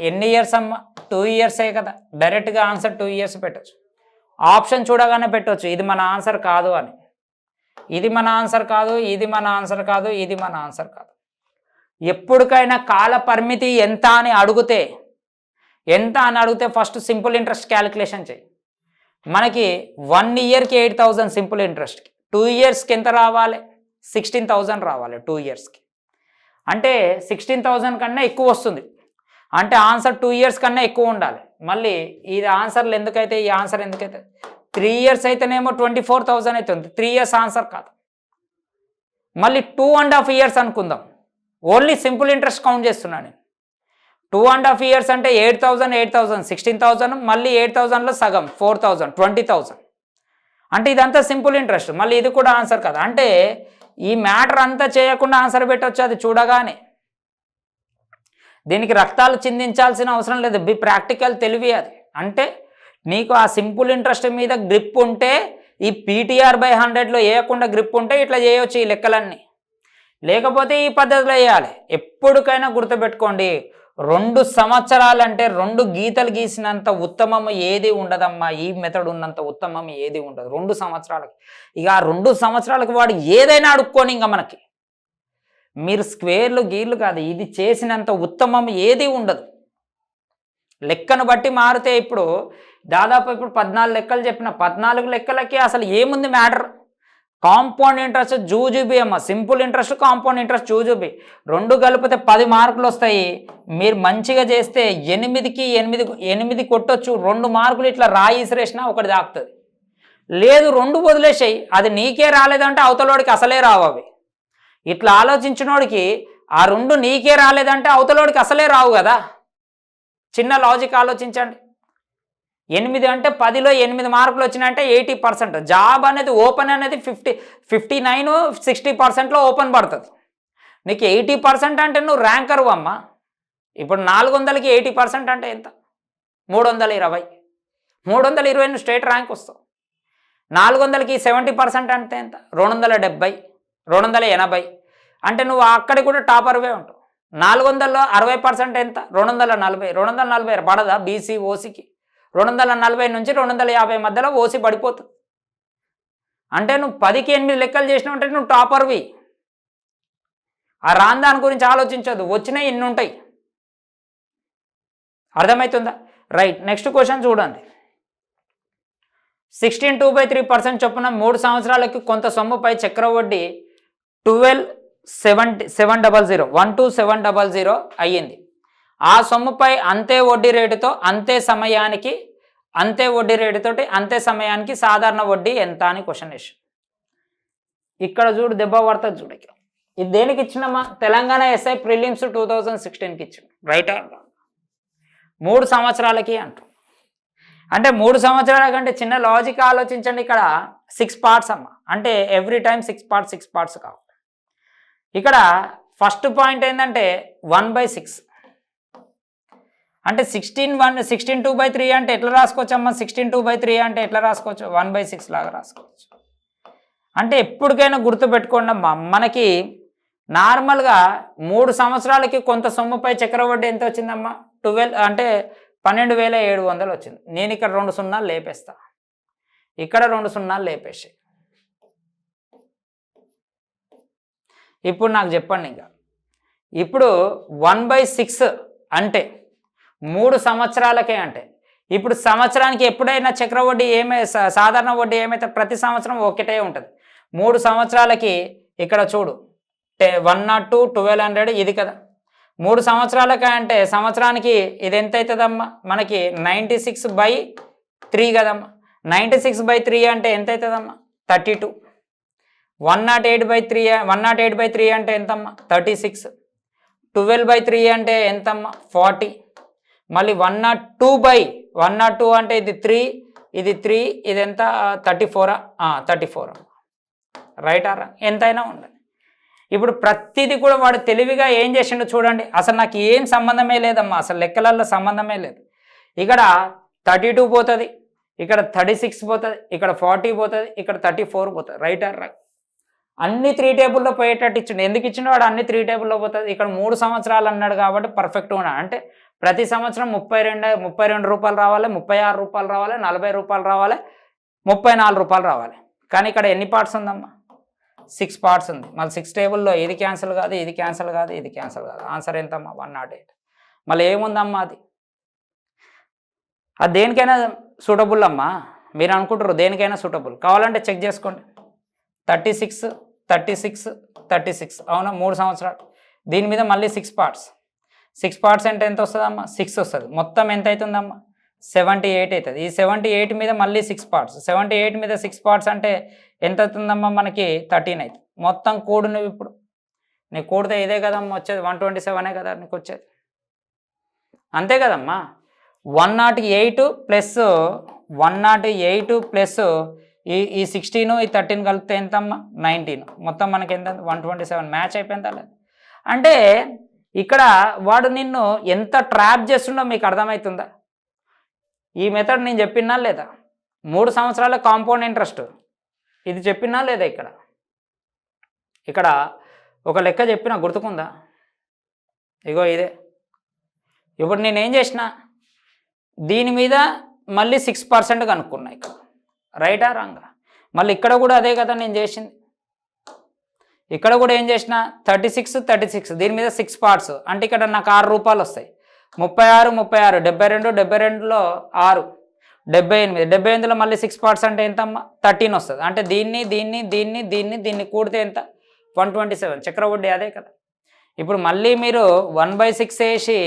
ఎన్ని ఇయర్స్ అమ్మా? 2 ఇయర్సే కదా. డైరెక్ట్గా ఆన్సర్ 2 ఇయర్స్ పెట్టచ్చు. ఆప్షన్ చూడగానే పెట్టవచ్చు, ఇది మన ఆన్సర్ కాదు అని. ఇది మన ఆన్సర్ కాదు, ఇది మన ఆన్సర్ కాదు, ఇది మన ఆన్సర్ కాదు. ఎప్పటికైనా కాల పరిమితి ఎంత అని అడిగితే ఫస్ట్ సింపుల్ ఇంట్రెస్ట్ క్యాలిక్యులేషన్ చేయి. మనకి 1 ఇయర్కి 8,000 సింపుల్ ఇంట్రెస్ట్కి, 2 ఇయర్స్కి ఎంత రావాలి? 16,000 రావాలి 2 ఇయర్స్కి. అంటే 16,000 కన్నా ఎక్కువ వస్తుంది. అంటే ఆన్సర్ 2 ఇయర్స్ కన్నా ఎక్కువ ఉండాలి. మళ్ళీ ఇది ఆన్సర్లు ఎందుకైతే ఈ ఆన్సర్ ఎందుకైతే 3 ఇయర్స్ అయితేనేమో 24,000 అవుతుంది. 3 ఇయర్స్ ఆన్సర్ కాదు. మళ్ళీ 2.5 ఇయర్స్ అనుకుందాం. ఓన్లీ సింపుల్ ఇంట్రెస్ట్ కౌంట్ చేస్తున్నాను నేను. 2.5 ఇయర్స్ అంటే 8,000 8,000 16,000 మళ్ళీ 8,000లో సగం 4,000 20,000. అంటే ఇదంతా సింపుల్ ఇంట్రెస్ట్. మళ్ళీ ఇది కూడా ఆన్సర్ కదా. అంటే ఈ మ్యాటర్ అంతా చేయకుండా ఆన్సర్ పెట్టవచ్చు అది చూడగానే. దీనికి రక్తాలు చిందించాల్సిన అవసరం లేదు. బి ప్రాక్టికల్ తెలివి అది. అంటే నీకు ఆ సింపుల్ ఇంట్రెస్ట్ మీద గ్రిప్ ఉంటే ఈ PTR/100లో వేయకుండా గ్రిప్ ఉంటే ఇట్లా చేయవచ్చు ఈ లెక్కలన్నీ. లేకపోతే ఈ పద్ధతిలో వేయాలి. ఎప్పటికైనా గుర్తుపెట్టుకోండి, 2 సంవత్సరాలంటే 2 గీతలు గీసినంత ఉత్తమం ఏది ఉండదమ్మా. ఈ మెథడ్ ఉన్నంత ఉత్తమం ఏది ఉండదు 2 సంవత్సరాలకి. ఇక ఆ 2 సంవత్సరాలకు వాడు ఏదైనా అడుక్కొని ఇంకా మనకి మీరు స్క్వేర్లు గీర్లు కాదు, ఇది చేసినంత ఉత్తమం ఏది ఉండదు. లెక్కను బట్టి మారితే ఇప్పుడు దాదాపు ఇప్పుడు 14 లెక్కలు చెప్పిన 14 లెక్కలకి అసలు ఏముంది మ్యాటర్. కాంపౌండ్ ఇంట్రెస్ట్ జూజుబి అమ్మ. సింపుల్ ఇంట్రెస్ట్ కాంపౌండ్ ఇంట్రెస్ట్ జూజుబి 2 కలిపితే 10 మార్కులు వస్తాయి. మీరు మంచిగా చేస్తే 8కి 8 కొట్టొచ్చు. 2 మార్కులు ఇట్లా రాయి ఇసిరేసినా ఒకటి దాకుతుంది. లేదు 2 వదిలేసాయి, అది నీకే రాలేదంటే అవతలోడికి అసలే రావు అవి. ఇట్లా ఆలోచించినోడికి ఆ 2 నీకే రాలేదంటే అవతలోడికి అసలే రావు కదా. చిన్న లాజిక్ ఆలోచించండి. 8 అంటే 10లో 8 మార్కులు వచ్చినాయంటే 80%. జాబ్ అనేది ఓపెన్ అనేది 59 60%లో ఓపెన్ పడుతుంది. నీకు 80% అంటే నువ్వు ర్యాంకర్ అమ్మ. ఇప్పుడు 400కి 80% అంటే ఎంత? 320. 320 నువ్వు స్టేట్ ర్యాంక్ వస్తావు. 400కి 70% అంటే ఎంత? 270 280. అంటే నువ్వు అక్కడికి కూడా టాపర్వే ఉంటావు. 400లో 60% ఎంత? 240. 240 పడదా బీసీ ఓసీకి? 240 నుంచి 250 మధ్యలో ఓసీ పడిపోతుంది. అంటే నువ్వు 10కి 8 లెక్కలు చేసినావు అంటే నువ్వు టాపర్వి. ఆ రాని దాని గురించి ఆలోచించదు, వచ్చినాయి ఇన్ని ఉంటాయి. అర్థమవుతుందా? రైట్. నెక్స్ట్ క్వశ్చన్ చూడండి. 16.2/3% చొప్పున 3 సంవత్సరాలకి కొంత సొమ్ముపై చక్రవడ్డీ 12,700 అయ్యింది. ఆ సొమ్ముపై అంతే వడ్డీ రేటుతో అంతే వడ్డీ రేటుతోటి అంతే సమయానికి సాధారణ వడ్డీ ఎంత అని క్వశ్చన్ వేసి ఇక్కడ చూడు దెబ్బ పడుతుంది. చూడు ఇది దేనికి ఇచ్చినామా? తెలంగాణ ఎస్ఐ ప్రిలిమ్స్ 2016కి ఇచ్చిన. Right or wrong? 3 సంవత్సరాలకి అంటారు. అంటే 3 సంవత్సరాల కంటే చిన్న లాజిక్ ఆలోచించండి. ఇక్కడ 6 పార్ట్స్ అమ్మ. అంటే ఎవ్రీ టైం 6 పార్ట్స్ కావు. ఇక్కడ ఫస్ట్ పాయింట్ ఏంటంటే 1/6. అంటే 16/2/3 అంటే ఎట్లా రాసుకోవచ్చు అమ్మ? 16/2/3 అంటే ఎట్లా రాసుకోవచ్చు? 1/6 లాగా రాసుకోవచ్చు. అంటే ఎప్పటికైనా గుర్తుపెట్టుకోండి అమ్మా, మనకి నార్మల్గా 3 సంవత్సరాలకి కొంత సొమ్ముపై చక్రవడ్డీ ఎంత వచ్చిందమ్మా? 12,700 వచ్చింది. నేను ఇక్కడ 2 సున్నాలు లేపేస్తా, ఇక్కడ 2 సున్నాలు లేపేసి. ఇప్పుడు నాకు చెప్పండి, ఇంకా ఇప్పుడు 1/6 అంటే 3 సంవత్సరాలకే. అంటే ఇప్పుడు సంవత్సరానికి ఎప్పుడైనా చక్రవడ్డీ సాధారణ వడ్డీ ఏమైతే ప్రతి సంవత్సరం ఒకటే ఉంటుంది. 3 సంవత్సరాలకి ఇక్కడ చూడు 102 1200 ఇది కదా. 3 సంవత్సరాలకి అంటే సంవత్సరానికి ఇది ఎంత అవుతుందమ్మా? మనకి 96/3 కదమ్మా. 96/3 అంటే ఎంత అవుతుందమ్మా? 32. 108/3 అంటే ఎంతమ్మా? 36. 12/3 అంటే ఎంతమ్మా? 40. మళ్ళీ 102 అంటే ఇది 3 ఇది 3 ఇది ఎంత? 34. 34 రైట్ ఆర్ ఎంతైనా ఉండదు. ఇప్పుడు ప్రతిదీ కూడా వాడు తెలివిగా ఏం చేసిండో చూడండి. అసలు నాకు ఏం సంబంధమే లేదమ్మా, అసలు లెక్కలలో సంబంధమే లేదు. ఇక్కడ 32 పోతుంది, ఇక్కడ 36 పోతుంది, ఇక్కడ 40 పోతుంది, ఇక్కడ 34 పోతుంది. Right or wrong? అన్ని 3 టేబుల్లో పోయేటట్టు ఇచ్చిండు. ఎందుకు ఇచ్చిండో వాడు అన్ని 3 టేబుల్లో పోతుంది. ఇక్కడ 3 సంవత్సరాలు అన్నాడు కాబట్టి పర్ఫెక్ట్గా ఉన్నాడు. అంటే ప్రతి సంవత్సరం 32 రూపాయలు రావాలి, 36 రూపాయలు రావాలి, 40 రూపాయలు రావాలి, 34 రూపాయలు రావాలి. కానీ ఇక్కడ ఎన్ని పార్ట్స్ ఉందమ్మా? 6 పార్ట్స్ ఉంది. మళ్ళీ 6 టేబుల్లో ఇది క్యాన్సిల్ కాదు, ఇది క్యాన్సిల్ కాదు, ఇది క్యాన్సిల్ కాదు. ఆన్సర్ ఎంతమ్మా? 108. మళ్ళీ ఏముందమ్మా? అది దేనికైనా సూటబుల్ అమ్మా. మీరు అనుకుంటారు దేనికైనా సూటబుల్. కావాలంటే చెక్ చేసుకోండి. 36 36 36 అవునా 3 సంవత్సరాలు. దీని మీద మళ్ళీ 6 పార్ట్స్. 6 పార్ట్స్ అంటే ఎంత వస్తుందమ్మా 6 వస్తుంది. మొత్తం ఎంత అవుతుందమ్మా 78 అవుతుంది. ఈ 78 మీద మళ్ళీ 6 పార్ట్స్. 78 మీద 6 పార్ట్స్ అంటే ఎంత అవుతుందమ్మా మనకి 13 అవుతుంది. మొత్తం కూడు నువ్వు ఇప్పుడు నీకు కూడితే ఇదే కదమ్మా వచ్చేది 127 కదా నీకు వచ్చేది. అంతే కదమ్మా 108 ప్లస్ 108 ప్లస్ ఈ 16 ఈ 13 కలిపితే ఎంతమ్మా 19. మొత్తం మనకి ఎంత 127 మ్యాచ్ అయిపోయిందా లేదు. అంటే ఇక్కడ వాడు నిన్ను ఎంత ట్రాప్ చేస్తుండో మీకు అర్థమవుతుందా? ఈ మెథడ్ నేను చెప్పినా లేదా? 3 సంవత్సరాల కాంపౌండ్ ఇంట్రెస్ట్ ఇది చెప్పినా లేదా? ఇక్కడ ఒక లెక్క చెప్పినా గుర్తుకుందా? ఇగో ఇదే. ఇప్పుడు నేనేం చేసిన దీని మీద మళ్ళీ 6% కనుక్కున్నా ఇక్కడ, రైటా రాంగా? మళ్ళీ ఇక్కడ కూడా అదే కదా నేను చేసింది. ఇక్కడ కూడా ఏం చేసిన 36 దీని మీద 6 పార్ట్స్ అంటే ఇక్కడ నాకు 6 రూపాయలు వస్తాయి. 36 72 72లో 6 78 78లో మళ్ళీ 6 పార్ట్స్ అంటే ఎంతమ్మా 13 వస్తుంది. అంటే దీన్ని కూడితే ఎంత 127. చక్రవడ్డీ అదే కదా. ఇప్పుడు మళ్ళీ మీరు 1/6 వేసి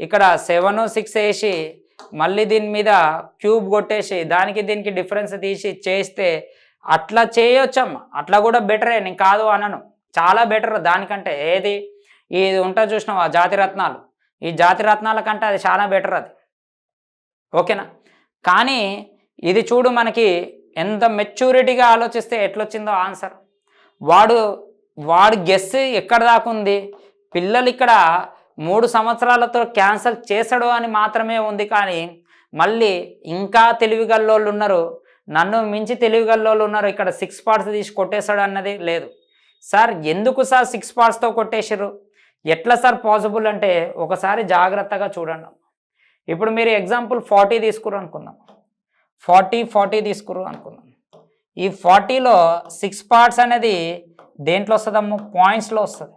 ఇక్కడ 7 6 వేసి మళ్ళీ దీని మీద క్యూబ్ కొట్టేసి దానికి దీనికి డిఫరెన్స్ తీసి చేస్తే అట్లా చేయొచ్చమ్మా. అట్లా కూడా బెటరే, నేను కాదు అనను, చాలా బెటర్ దానికంటే. ఏది ఇది ఉంటుంది చూసినావా జాతిరత్నాలు, ఈ జాతిరత్నాల కంటే అది చాలా బెటర్ అది, ఓకేనా? కానీ ఇది చూడు మనకి ఎంత మెచ్యూరిటీగా ఆలోచిస్తే ఎట్లొచ్చిందో ఆన్సర్. వాడు గెస్ ఎక్కడ దాకా ఉంది, పిల్లలు ఇక్కడ 3 సంవత్సరాలతో క్యాన్సల్ చేశాడు అని మాత్రమే ఉంది. కానీ మళ్ళీ ఇంకా తెలివిగల్లోళ్ళు ఉన్నారు, నన్ను మించి తెలివిగల్లోళ్ళు ఉన్నారు, ఇక్కడ 6 పార్ట్స్ తీసి కొట్టేశాడు అన్నది లేదు. సార్ ఎందుకు సార్ 6 పార్ట్స్తో కొట్టేసారు, ఎట్లా సార్ పాసిబుల్ అంటే ఒకసారి జాగ్రత్తగా చూడండి. ఇప్పుడు మీరు ఎగ్జాంపుల్ 40 తీసుకురు అనుకుందాం, 40 తీసుకురు అనుకుందాం. ఈ 40లో 6 పార్ట్స్ అనేది దేంట్లో వస్తుందమ్మా పాయింట్స్లో వస్తుంది.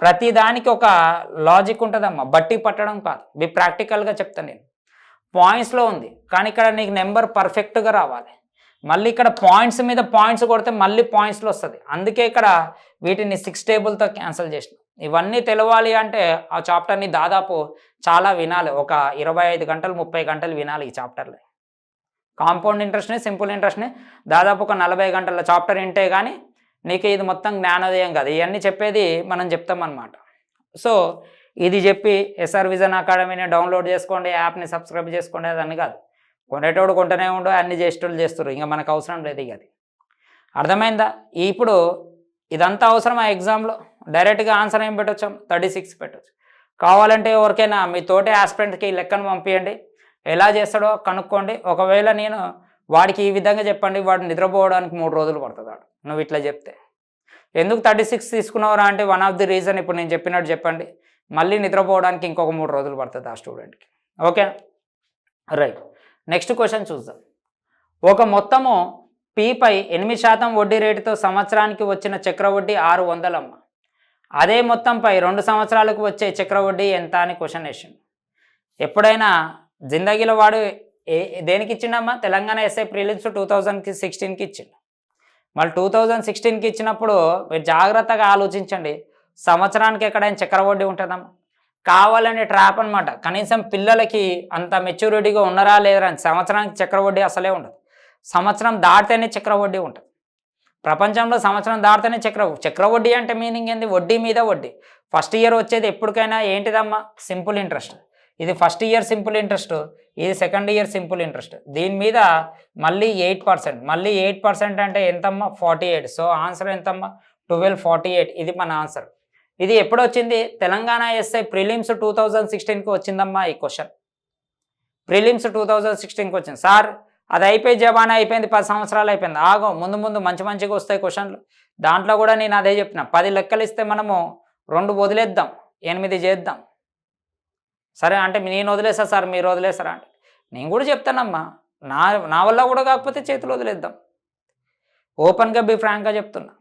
ప్రతి దానికి ఒక లాజిక్ ఉంటుందమ్మా, బట్టి పట్టడం కాదు. మీ ప్రాక్టికల్గా చెప్తాను నేను, పాయింట్స్లో ఉంది. కానీ ఇక్కడ నీకు నెంబర్ పర్ఫెక్ట్గా రావాలి. మళ్ళీ ఇక్కడ పాయింట్స్ మీద పాయింట్స్ కొడితే మళ్ళీ పాయింట్స్లో వస్తుంది. అందుకే ఇక్కడ వీటిని 6 టేబుల్తో క్యాన్సిల్ చేసిన. ఇవన్నీ తెలవాలి అంటే ఆ చాప్టర్ని దాదాపు చాలా వినాలి, ఒక 25 గంటలు 30 గంటలు వినాలి ఈ చాప్టర్లో. కాంపౌండ్ ఇంట్రెస్ట్ని సింపుల్ ఇంట్రెస్ట్ని దాదాపు ఒక 40 గంటల చాప్టర్ వింటే కానీ నీకు ఇది మొత్తం జ్ఞానోదయం కాదు. ఇవన్నీ చెప్పేది మనం చెప్తామన్నమాట. సో ఇది చెప్పి ఎస్ఆర్ విజన్ అకాడమీని డౌన్లోడ్ చేసుకోండి, యాప్ని సబ్స్క్రైబ్ చేసుకోండి అదని కాదు. కొనేటోడు కొంటనే ఉండు, అన్ని చేసేటోళ్ళు చేస్తారు, ఇంకా మనకు అవసరం లేదు. ఇక అది అర్థమైందా? ఇప్పుడు ఇదంతా అవసరం ఆ ఎగ్జామ్లో. డైరెక్ట్గా ఆన్సర్ ఏం పెట్టొచ్చాం 36 పెట్టవచ్చు. కావాలంటే ఎవరికైనా మీ తోటి ఆస్పిరెంట్కి లెక్కను పంపించండి, ఎలా చేస్తాడో కనుక్కోండి. ఒకవేళ నేను వాడికి ఈ విధంగా చెప్పండి, వాడు నిద్రపోవడానికి 3 రోజులు పడుతుంది వాడు నువ్వు ఇట్లా చెప్తే. ఎందుకు 36 తీసుకున్నావురా అంటే వన్ ఆఫ్ ది రీజన్ ఇప్పుడు నేను చెప్పినట్టు చెప్పండి, మళ్ళీ నిద్రపోవడానికి ఇంకొక 3 రోజులు పడుతుంది ఆ స్టూడెంట్కి. Okay right. నెక్స్ట్ క్వశ్చన్ చూద్దాం. ఒక మొత్తము పీపై 8% వడ్డీ రేటుతో సంవత్సరానికి వచ్చిన చక్రవడ్డీ 600 అమ్మ. అదే మొత్తంపై 2 సంవత్సరాలకు వచ్చే చక్రవడ్డీ ఎంత అని క్వశ్చన్ వేసిండు. ఎప్పుడైనా జిందగీలో వాడు దేనికి ఇచ్చిండమ్మా తెలంగాణ ఎస్ఐ ప్రిలిమ్స్ 2016కి ఇచ్చిండు. మళ్ళీ 2016కి ఇచ్చినప్పుడు మీరు జాగ్రత్తగా ఆలోచించండి, సంవత్సరానికి ఎక్కడైనా చక్రవడ్డీ ఉంటుందమ్మా? కావాలని ట్రాప్ అనమాట. కనీసం పిల్లలకి అంత మెచ్యూరిటీగా ఉన్నారా లేదరా అని సంవత్సరానికి చక్రవడ్డీ అసలే ఉండదు. సంవత్సరం దాటితేనే చక్రవడ్డీ ఉంటుంది. ప్రపంచంలో సంవత్సరం దాటితేనే చక్రవడ్డీ అంటే మీనింగ్ ఏంది? వడ్డీ మీద వడ్డీ. ఫస్ట్ ఇయర్ వచ్చేది ఎప్పటికైనా ఏంటిదమ్మా సింపుల్ ఇంట్రెస్ట్. ఇది ఫస్ట్ ఇయర్ సింపుల్ ఇంట్రెస్ట్, ఇది సెకండ్ ఇయర్ సింపుల్ ఇంట్రెస్ట్. దీని మీద మళ్ళీ 8%, మళ్ళీ 8% అంటే ఎంతమ్మా 48. సో ఆన్సర్ ఎంతమ్మా 1248. ఇది మన ఆన్సర్. ఇది ఎప్పుడు వచ్చింది? తెలంగాణ ఎస్ఐ ప్రిలిమ్స్ 2016కి వచ్చిందమ్మా ఈ క్వశ్చన్. ప్రిలిమ్స్ 2016కి వచ్చింది. సార్ అది అయిపోయి జమానా అయిపోయింది, 10 సంవత్సరాలు అయిపోయింది. ఆగో ముందు మంచిగా వస్తాయి క్వశ్చన్లు. దాంట్లో కూడా నేను అదే చెప్తున్నా, 10 లెక్కలు ఇస్తే మనము 2 వదిలేద్దాం, 8 చేద్దాం. సరే అంటే నేను వదిలేసా సార్ మీరు వదిలేసారా అంటే నేను కూడా చెప్తానమ్మా, నా వల్ల కూడా కాకపోతే చేతులు వదిలేద్దాం. ఓపెన్గా బి ఫ్రాంక్గా చెప్తున్నా.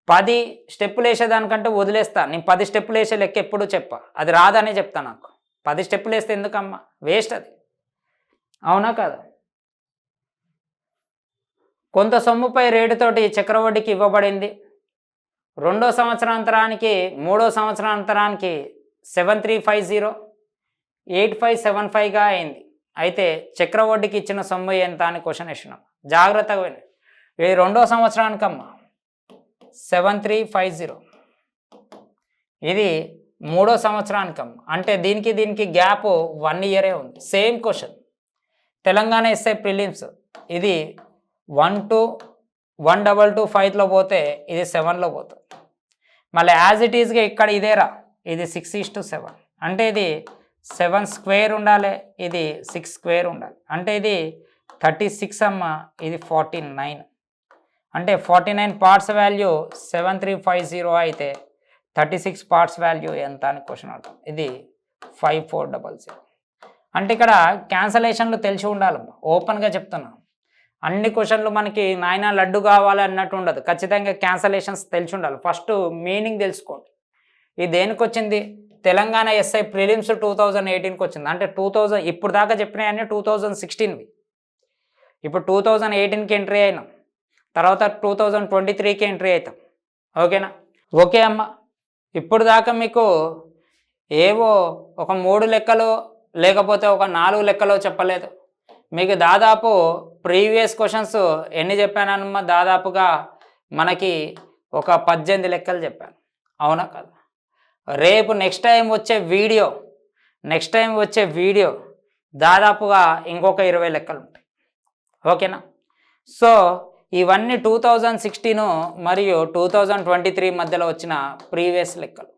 10 స్టెప్పులు వేసేదానికంటే వదిలేస్తా. నేను 10 స్టెప్పులు వేసే లెక్క ఎప్పుడు చెప్పా, అది రాదనే చెప్తా. నాకు 10 స్టెప్పులు వేస్తే ఎందుకమ్మా, వేస్ట్ అది, అవునా కాదా? కొంత సొమ్ముపై రేటుతోటి చక్రవడ్డీకి ఇవ్వబడింది. రెండో సంవత్సరాంతరానికి మూడో సంవత్సరాంతరానికి 7350 8575గా అయింది. అయితే చక్రవడ్డీకి ఇచ్చిన సొమ్ము ఎంత అని క్వశ్చన్ వేసినాం. జాగ్రత్తగా విని, ఇది రెండో సంవత్సరానికమ్మా 7350, ఇది మూడో సంవత్సరానికమ్మా. అంటే దీనికి గ్యాప్ 1 ఇయరే ఉంది. Same question Telangana SI prelims, ఇది 12225లో పోతే ఇది 7లో పోతుంది. మళ్ళీ యాజ్ ఇట్ ఈజ్గా ఇక్కడ ఇదేరా, ఇది 6:7, అంటే ఇది 7 స్క్వేర్ ఉండాలి, ఇది 6 స్క్వేర్ ఉండాలి. అంటే ఇది 36 అమ్మ, ఇది 49. అంటే 49 పార్ట్స్ వాల్యూ 7350 అయితే 36 పార్ట్స్ వాల్యూ ఎంత అని క్వశ్చన్ అడుగుతాం. ఇది 5400. అంటే ఇక్కడ క్యాన్సలేషన్లు తెలిసి ఉండాలి. ఓపెన్గా చెప్తున్నాను, అన్ని క్వశ్చన్లు మనకి నాయన లడ్డు కావాలి అన్నట్టు ఉండదు. ఖచ్చితంగా క్యాన్సలేషన్స్ తెలిసి ఉండాలి. ఫస్ట్ మీనింగ్ తెలుసుకోండి. ఇది దేనికి వచ్చింది? తెలంగాణ ఎస్ఐ ప్రిలిమ్స్ 2018కి వచ్చింది. అంటే 2000 ఇప్పుడు దాకా చెప్పినాయన్నీ 2016వి. ఇప్పుడు 2018కి ఎంట్రీ అయినాం, తర్వాత 2023కి ఎంట్రీ అవుతాం. ఓకేనా? ఓకే అమ్మ. ఇప్పుడు దాకా మీకు ఏవో ఒక 3 లెక్కలు లేకపోతే ఒక 4 లెక్కలు చెప్పలేదు. మీకు దాదాపు ప్రీవియస్ క్వశ్చన్స్ ఎన్ని చెప్పానమ్మా? దాదాపుగా మనకి ఒక 18 లెక్కలు చెప్పాను. అవునా కదా? రేపు నెక్స్ట్ టైం వచ్చే వీడియో దాదాపుగా ఇంకొక 20 లెక్కలు ఉంటాయి. ఓకేనా? సో ఇవన్నీ 2016 మరియు 2023 మధ్యలో వచ్చిన ప్రీవియస్ లెక్కలు.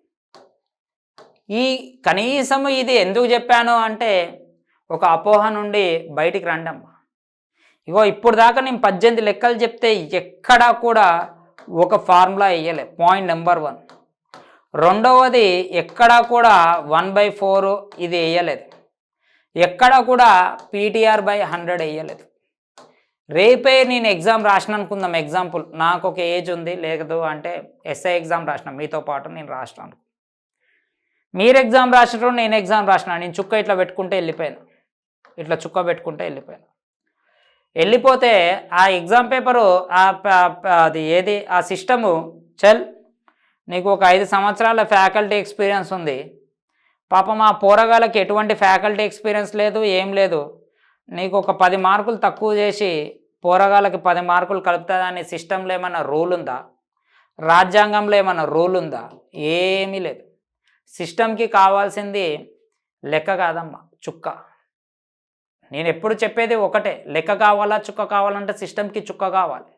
ఈ కనీసం ఇది ఎందుకు చెప్పాను అంటే ఒక అపోహ నుండి బయటికి రండమ్మా. ఇగో ఇప్పుడు దాకా నేను 18 లెక్కలు చెప్తే ఎక్కడా కూడా ఒక ఫార్ములా వేయలే. Point number 1. రెండవది, ఎక్కడా కూడా 1/4 ఇది వేయలేదు. ఎక్కడా కూడా PTR/100 వేయలేదు. రేపే నేను ఎగ్జామ్ రాసిన అనుకుందాం. ఎగ్జాంపుల్, నాకు ఒక ఏజ్ ఉంది, లేదు అంటే ఎస్ఐ ఎగ్జామ్ రాసిన, మీతో పాటు నేను రాసినాను. మీరు ఎగ్జామ్ రాసినారు, నేను ఎగ్జామ్ రాసిన. నేను చుక్క ఇట్లా పెట్టుకుంటే వెళ్ళిపోయాను, ఇట్లా చుక్క పెట్టుకుంటే వెళ్ళిపోతే ఆ ఎగ్జామ్ పేపరు అది ఏది ఆ సిస్టము చల్ నీకు ఒక 5 సంవత్సరాల ఫ్యాకల్టీ ఎక్స్పీరియన్స్ ఉంది. పాపం ఆ పోరగాళ్ళకి ఎటువంటి ఫ్యాకల్టీ ఎక్స్పీరియన్స్ లేదు, ఏం లేదు. నీకు ఒక 10 మార్కులు తక్కువ చేసి పోరగాళ్ళకి 10 మార్కులు కలుపుతుందని సిస్టంలో ఏమన్నా రూల్ ఉందా? రాజ్యాంగంలో ఏమన్నా రూల్ ఉందా? ఏమీ లేదు. సిస్టమ్కి కావాల్సింది లెక్క కాదమ్మా, చుక్క. నేను ఎప్పుడు చెప్పేది ఒకటే, లెక్క కావాలా చుక్క కావాలంటే సిస్టమ్కి చుక్క కావాలి.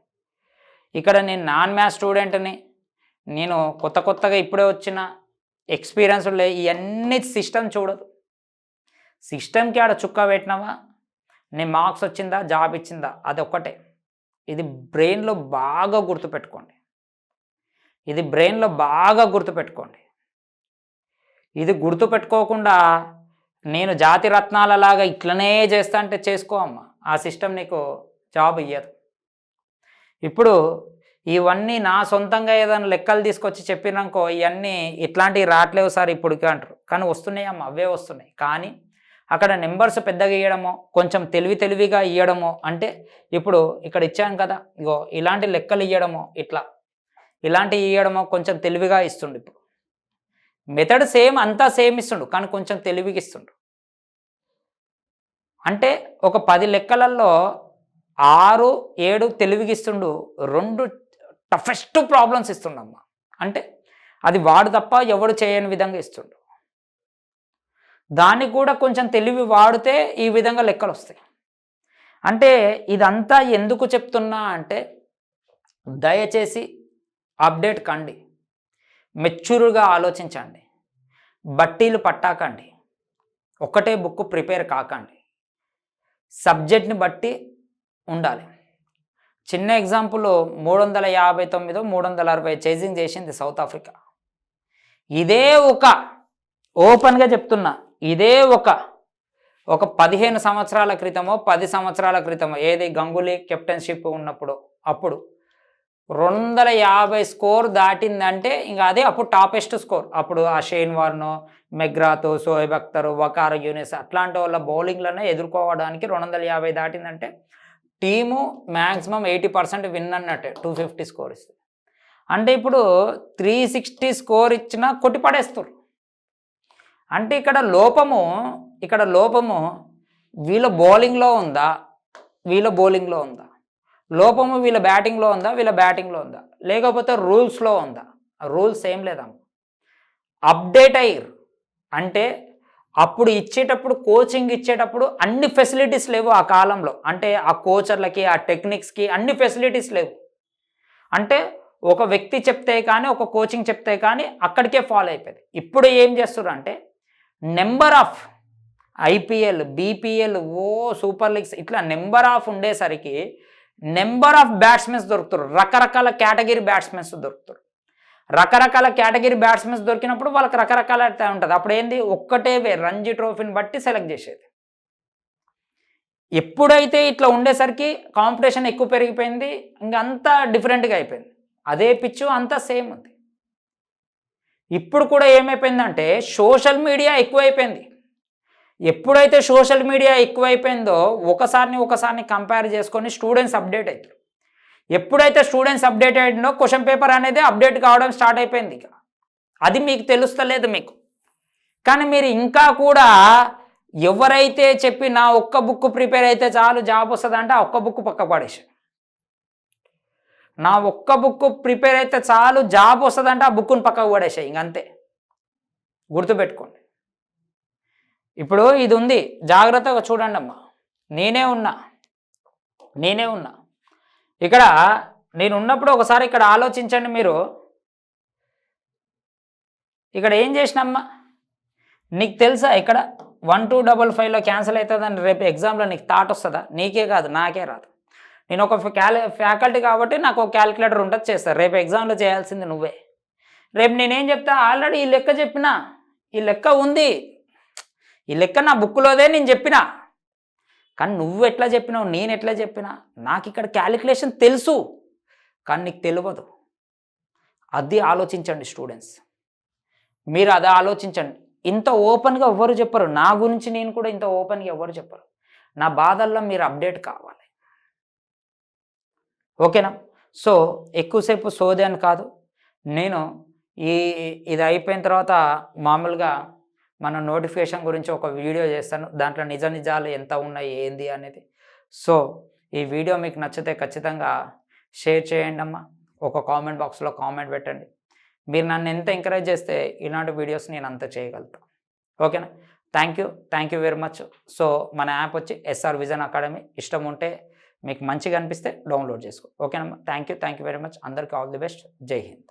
ఇక్కడ నేను నాన్ మ్యాథ్స్ స్టూడెంట్ని, నేను కొత్తగా ఇప్పుడే వచ్చిన ఎక్స్పీరియన్స్ ఇవన్నీ సిస్టమ్ చూడదు. సిస్టమ్కి ఆడ చుక్క పెట్టినావా, నీ మార్క్స్ వచ్చిందా, జాబ్ ఇచ్చిందా, అదొక్కటే. ఇది బ్రెయిన్లో బాగా గుర్తుపెట్టుకోండి. ఇది గుర్తుపెట్టుకోకుండా నేను జాతి రత్నాలలాగా ఇట్లనే చేస్తా అంటే చేసుకో అమ్మ, ఆ సిస్టమ్ నీకు జాబ్ ఇయ్యదు. ఇప్పుడు ఇవన్నీ నా సొంతంగా ఏదైనా లెక్కలు తీసుకొచ్చి చెప్పినాకో ఇవన్నీ ఇట్లాంటివి రావట్లేవు సార్ ఇప్పటికి అంటారు. కానీ వస్తున్నాయి అమ్మ, అవే వస్తున్నాయి. కానీ అక్కడ నెంబర్స్ పెద్దగా ఇవ్వడమో, కొంచెం తెలివిగా ఇవ్వడమో, అంటే ఇప్పుడు ఇక్కడ ఇచ్చాను కదా, ఇగో ఇలాంటి లెక్కలు ఇవ్వడమో, ఇలాంటివి ఇవ్వడమో కొంచెం తెలివిగా ఇస్తుండు. ఇప్పుడు మెథడ్ అంతా సేమ్ ఇస్తుండు, కానీ కొంచెం తెలివిగా ఇస్తుండు. అంటే ఒక 10 లెక్కలలో 6, 7 తెలివిగా ఇస్తుండు, 2 టఫెస్ట్ ప్రాబ్లమ్స్ ఇస్తుండమ్మా. అంటే అది వాడు తప్ప ఎవడు చేయని విధంగా ఇస్తుండు. దాన్ని కూడా కొంచెం తెలివి వాడితే ఈ విధంగా లెక్కలు వస్తాయి. అంటే ఇదంతా ఎందుకు చెప్తున్నా అంటే దయచేసి అప్డేట్ కండి, మెచ్యూర్గా ఆలోచించండి, బట్టీలు పట్టాకండి, ఒకటే బుక్ ప్రిపేర్ కాకండి, సబ్జెక్ట్ని బట్టి ఉండాలి. చిన్న ఎగ్జాంపుల్, 359 360 చేజింగ్ చేసింది సౌత్ ఆఫ్రికా. ఇదే ఒక ఓపెన్గా చెప్తున్నా, ఇదే ఒక 15 సంవత్సరాల క్రితమో 10 సంవత్సరాల క్రితమో, ఏది గంగూలీ కెప్టెన్షిప్ ఉన్నప్పుడు, అప్పుడు 250 స్కోర్ దాటిందంటే ఇంకా అదే అప్పుడు టాపెస్ట్ స్కోర్. అప్పుడు ఆ షేన్ వార్నో, మెగ్రాతో, షోయబ్ అఖ్తర్, వకార్ యూనిస్ అట్లాంటి వాళ్ళ బౌలింగ్లోనే ఎదుర్కోవడానికి 250 దాటిందంటే టీము మ్యాక్సిమం 80% విన్ అన్నట్టే. 250 స్కోర్ ఇస్తుంది. అంటే ఇప్పుడు 360 స్కోర్ ఇచ్చినా కొట్టి పడేస్తారు. అంటే ఇక్కడ లోపము వీళ్ళ బౌలింగ్లో ఉందా, వీళ్ళ బౌలింగ్లో ఉందా, లోపము వీళ్ళ బ్యాటింగ్లో ఉందా, వీళ్ళ బ్యాటింగ్లో ఉందా, లేకపోతే రూల్స్లో ఉందా? రూల్స్ ఏం లేదమ్మ. అప్డేట్ అయ్యారు అంటే అప్పుడు ఇచ్చేటప్పుడు, కోచింగ్ ఇచ్చేటప్పుడు అన్ని ఫెసిలిటీస్ లేవు ఆ కాలంలో. అంటే ఆ కోచర్లకి, ఆ టెక్నిక్స్కి అన్ని ఫెసిలిటీస్ లేవు. అంటే ఒక వ్యక్తి చెప్తే కానీ, ఒక కోచింగ్ చెప్తే కానీ అక్కడికే ఫాలో అయిపోయింది. ఇప్పుడు ఏం చేస్తున్నారు అంటే number of IPL, BPL, super leagues ఇట్లా నెంబర్ ఆఫ్ ఉండేసరికి నెంబర్ ఆఫ్ బ్యాట్స్మెన్స్ దొరుకుతారు. రకరకాల కేటగిరీ బ్యాట్స్మెన్స్ దొరుకుతారు. రకరకాల కేటగిరీ బ్యాట్స్మెన్స్ దొరికినప్పుడు వాళ్ళకి రకరకాల ఉంటుంది. అప్పుడు ఏంది, ఒక్కటే రంజీ ట్రోఫీని బట్టి సెలెక్ట్ చేసేది. ఎప్పుడైతే ఇట్లా ఉండేసరికి కాంపిటీషన్ ఎక్కువ పెరిగిపోయింది, ఇంకంతా డిఫరెంట్గా అయిపోయింది. అదే పిచ్చు అంతా సేమ్ ఉంది. ఇప్పుడు కూడా ఏమైపోయిందంటే సోషల్ మీడియా ఎక్కువైపోయింది. ఎప్పుడైతే సోషల్ మీడియా ఎక్కువైపోయిందో ఒకసారిని కంపేర్ చేసుకొని స్టూడెంట్స్ అప్డేట్ అవుతారు. ఎప్పుడైతే స్టూడెంట్స్ అప్డేట్ అయ్యిందో క్వశ్చన్ పేపర్ అనేది అప్డేట్ కావడం స్టార్ట్ అయిపోయింది. ఇక అది మీకు తెలుస్తలేదు మీకు. కానీ మీరు ఇంకా కూడా ఎవరైతే చెప్పి నా ఒక్క బుక్ ప్రిపేర్ అయితే చాలు జాబ్ వస్తుందంటే ఆ ఒక్క బుక్ పక్క పడేసి, నా ఒక్క బుక్ ప్రిపేర్ అయితే చాలు జాబ్ వస్తుందంటే ఆ బుక్ను పక్కకు పడేసాయి. ఇంకంతే, గుర్తుపెట్టుకోండి. ఇప్పుడు ఇది ఉంది, జాగ్రత్తగా చూడండి అమ్మా. నేనే ఉన్నా ఇక్కడ. నేను ఉన్నప్పుడు ఒకసారి ఇక్కడ ఆలోచించండి మీరు. ఇక్కడ ఏం చేసినమ్మా, నీకు తెలుసా ఇక్కడ 1255లో క్యాన్సిల్ అవుతుందని రేపు ఎగ్జామ్లో నీకు థాట్ వస్తుందా? నీకే కాదు, నాకే రాదు. నేను ఒక ఫ్యాకల్టీ కాబట్టి నాకు ఒక క్యాలిక్యులేటర్ ఉంటుంది, చేస్తారు. రేపు ఎగ్జామ్లో చేయాల్సింది నువ్వే. రేపు నేనేం చెప్తా, ఆల్రెడీ ఈ లెక్క చెప్పినా, ఈ లెక్క ఉంది, ఈ లెక్క నా బుక్లోదే నేను చెప్పినా. కానీ నువ్వు ఎట్లా చెప్పినావు, నేను ఎట్లా చెప్పినా, నాకు ఇక్కడ క్యాలిక్యులేషన్ తెలుసు కానీ నీకు తెలియదు. అది ఆలోచించండి స్టూడెంట్స్, మీరు అది ఆలోచించండి. ఇంత ఓపెన్గా ఎవ్వరు చెప్పరు, నా గురించి నేను కూడా ఇంత ఓపెన్గా ఎవ్వరు చెప్పరు. నా బాధల్లో మీరు అప్డేట్ కావాలి, ఓకేనా? సో ఎక్కువసేపు సోది అని కాదు. నేను ఇది అయిపోయిన తర్వాత మామూలుగా మన నోటిఫికేషన్ గురించి ఒక వీడియో చేస్తాను, దాంట్లో నిజాలు ఎంత ఉన్నాయి ఏంది అనేది. సో ఈ వీడియో మీకు నచ్చితే ఖచ్చితంగా షేర్ చేయండి అమ్మా. ఒక కామెంట్ బాక్స్లో కామెంట్ పెట్టండి. మీరు నన్ను ఎంత ఎంకరేజ్ చేస్తే ఇలాంటి వీడియోస్ నేను అంత చేయగలుగుతాను, ఓకేనా? Thank you very much. So మన యాప్ వచ్చి ఎస్ఆర్ విజన్ అకాడమీ. ఇష్టం ఉంటే, మీకు మంచిగా అనిపిస్తే డౌన్లోడ్ చేసుకో, ఓకేనమ్మా? Thank you very much. అందరికీ ఆల్ ది బెస్ట్. జై హింద్.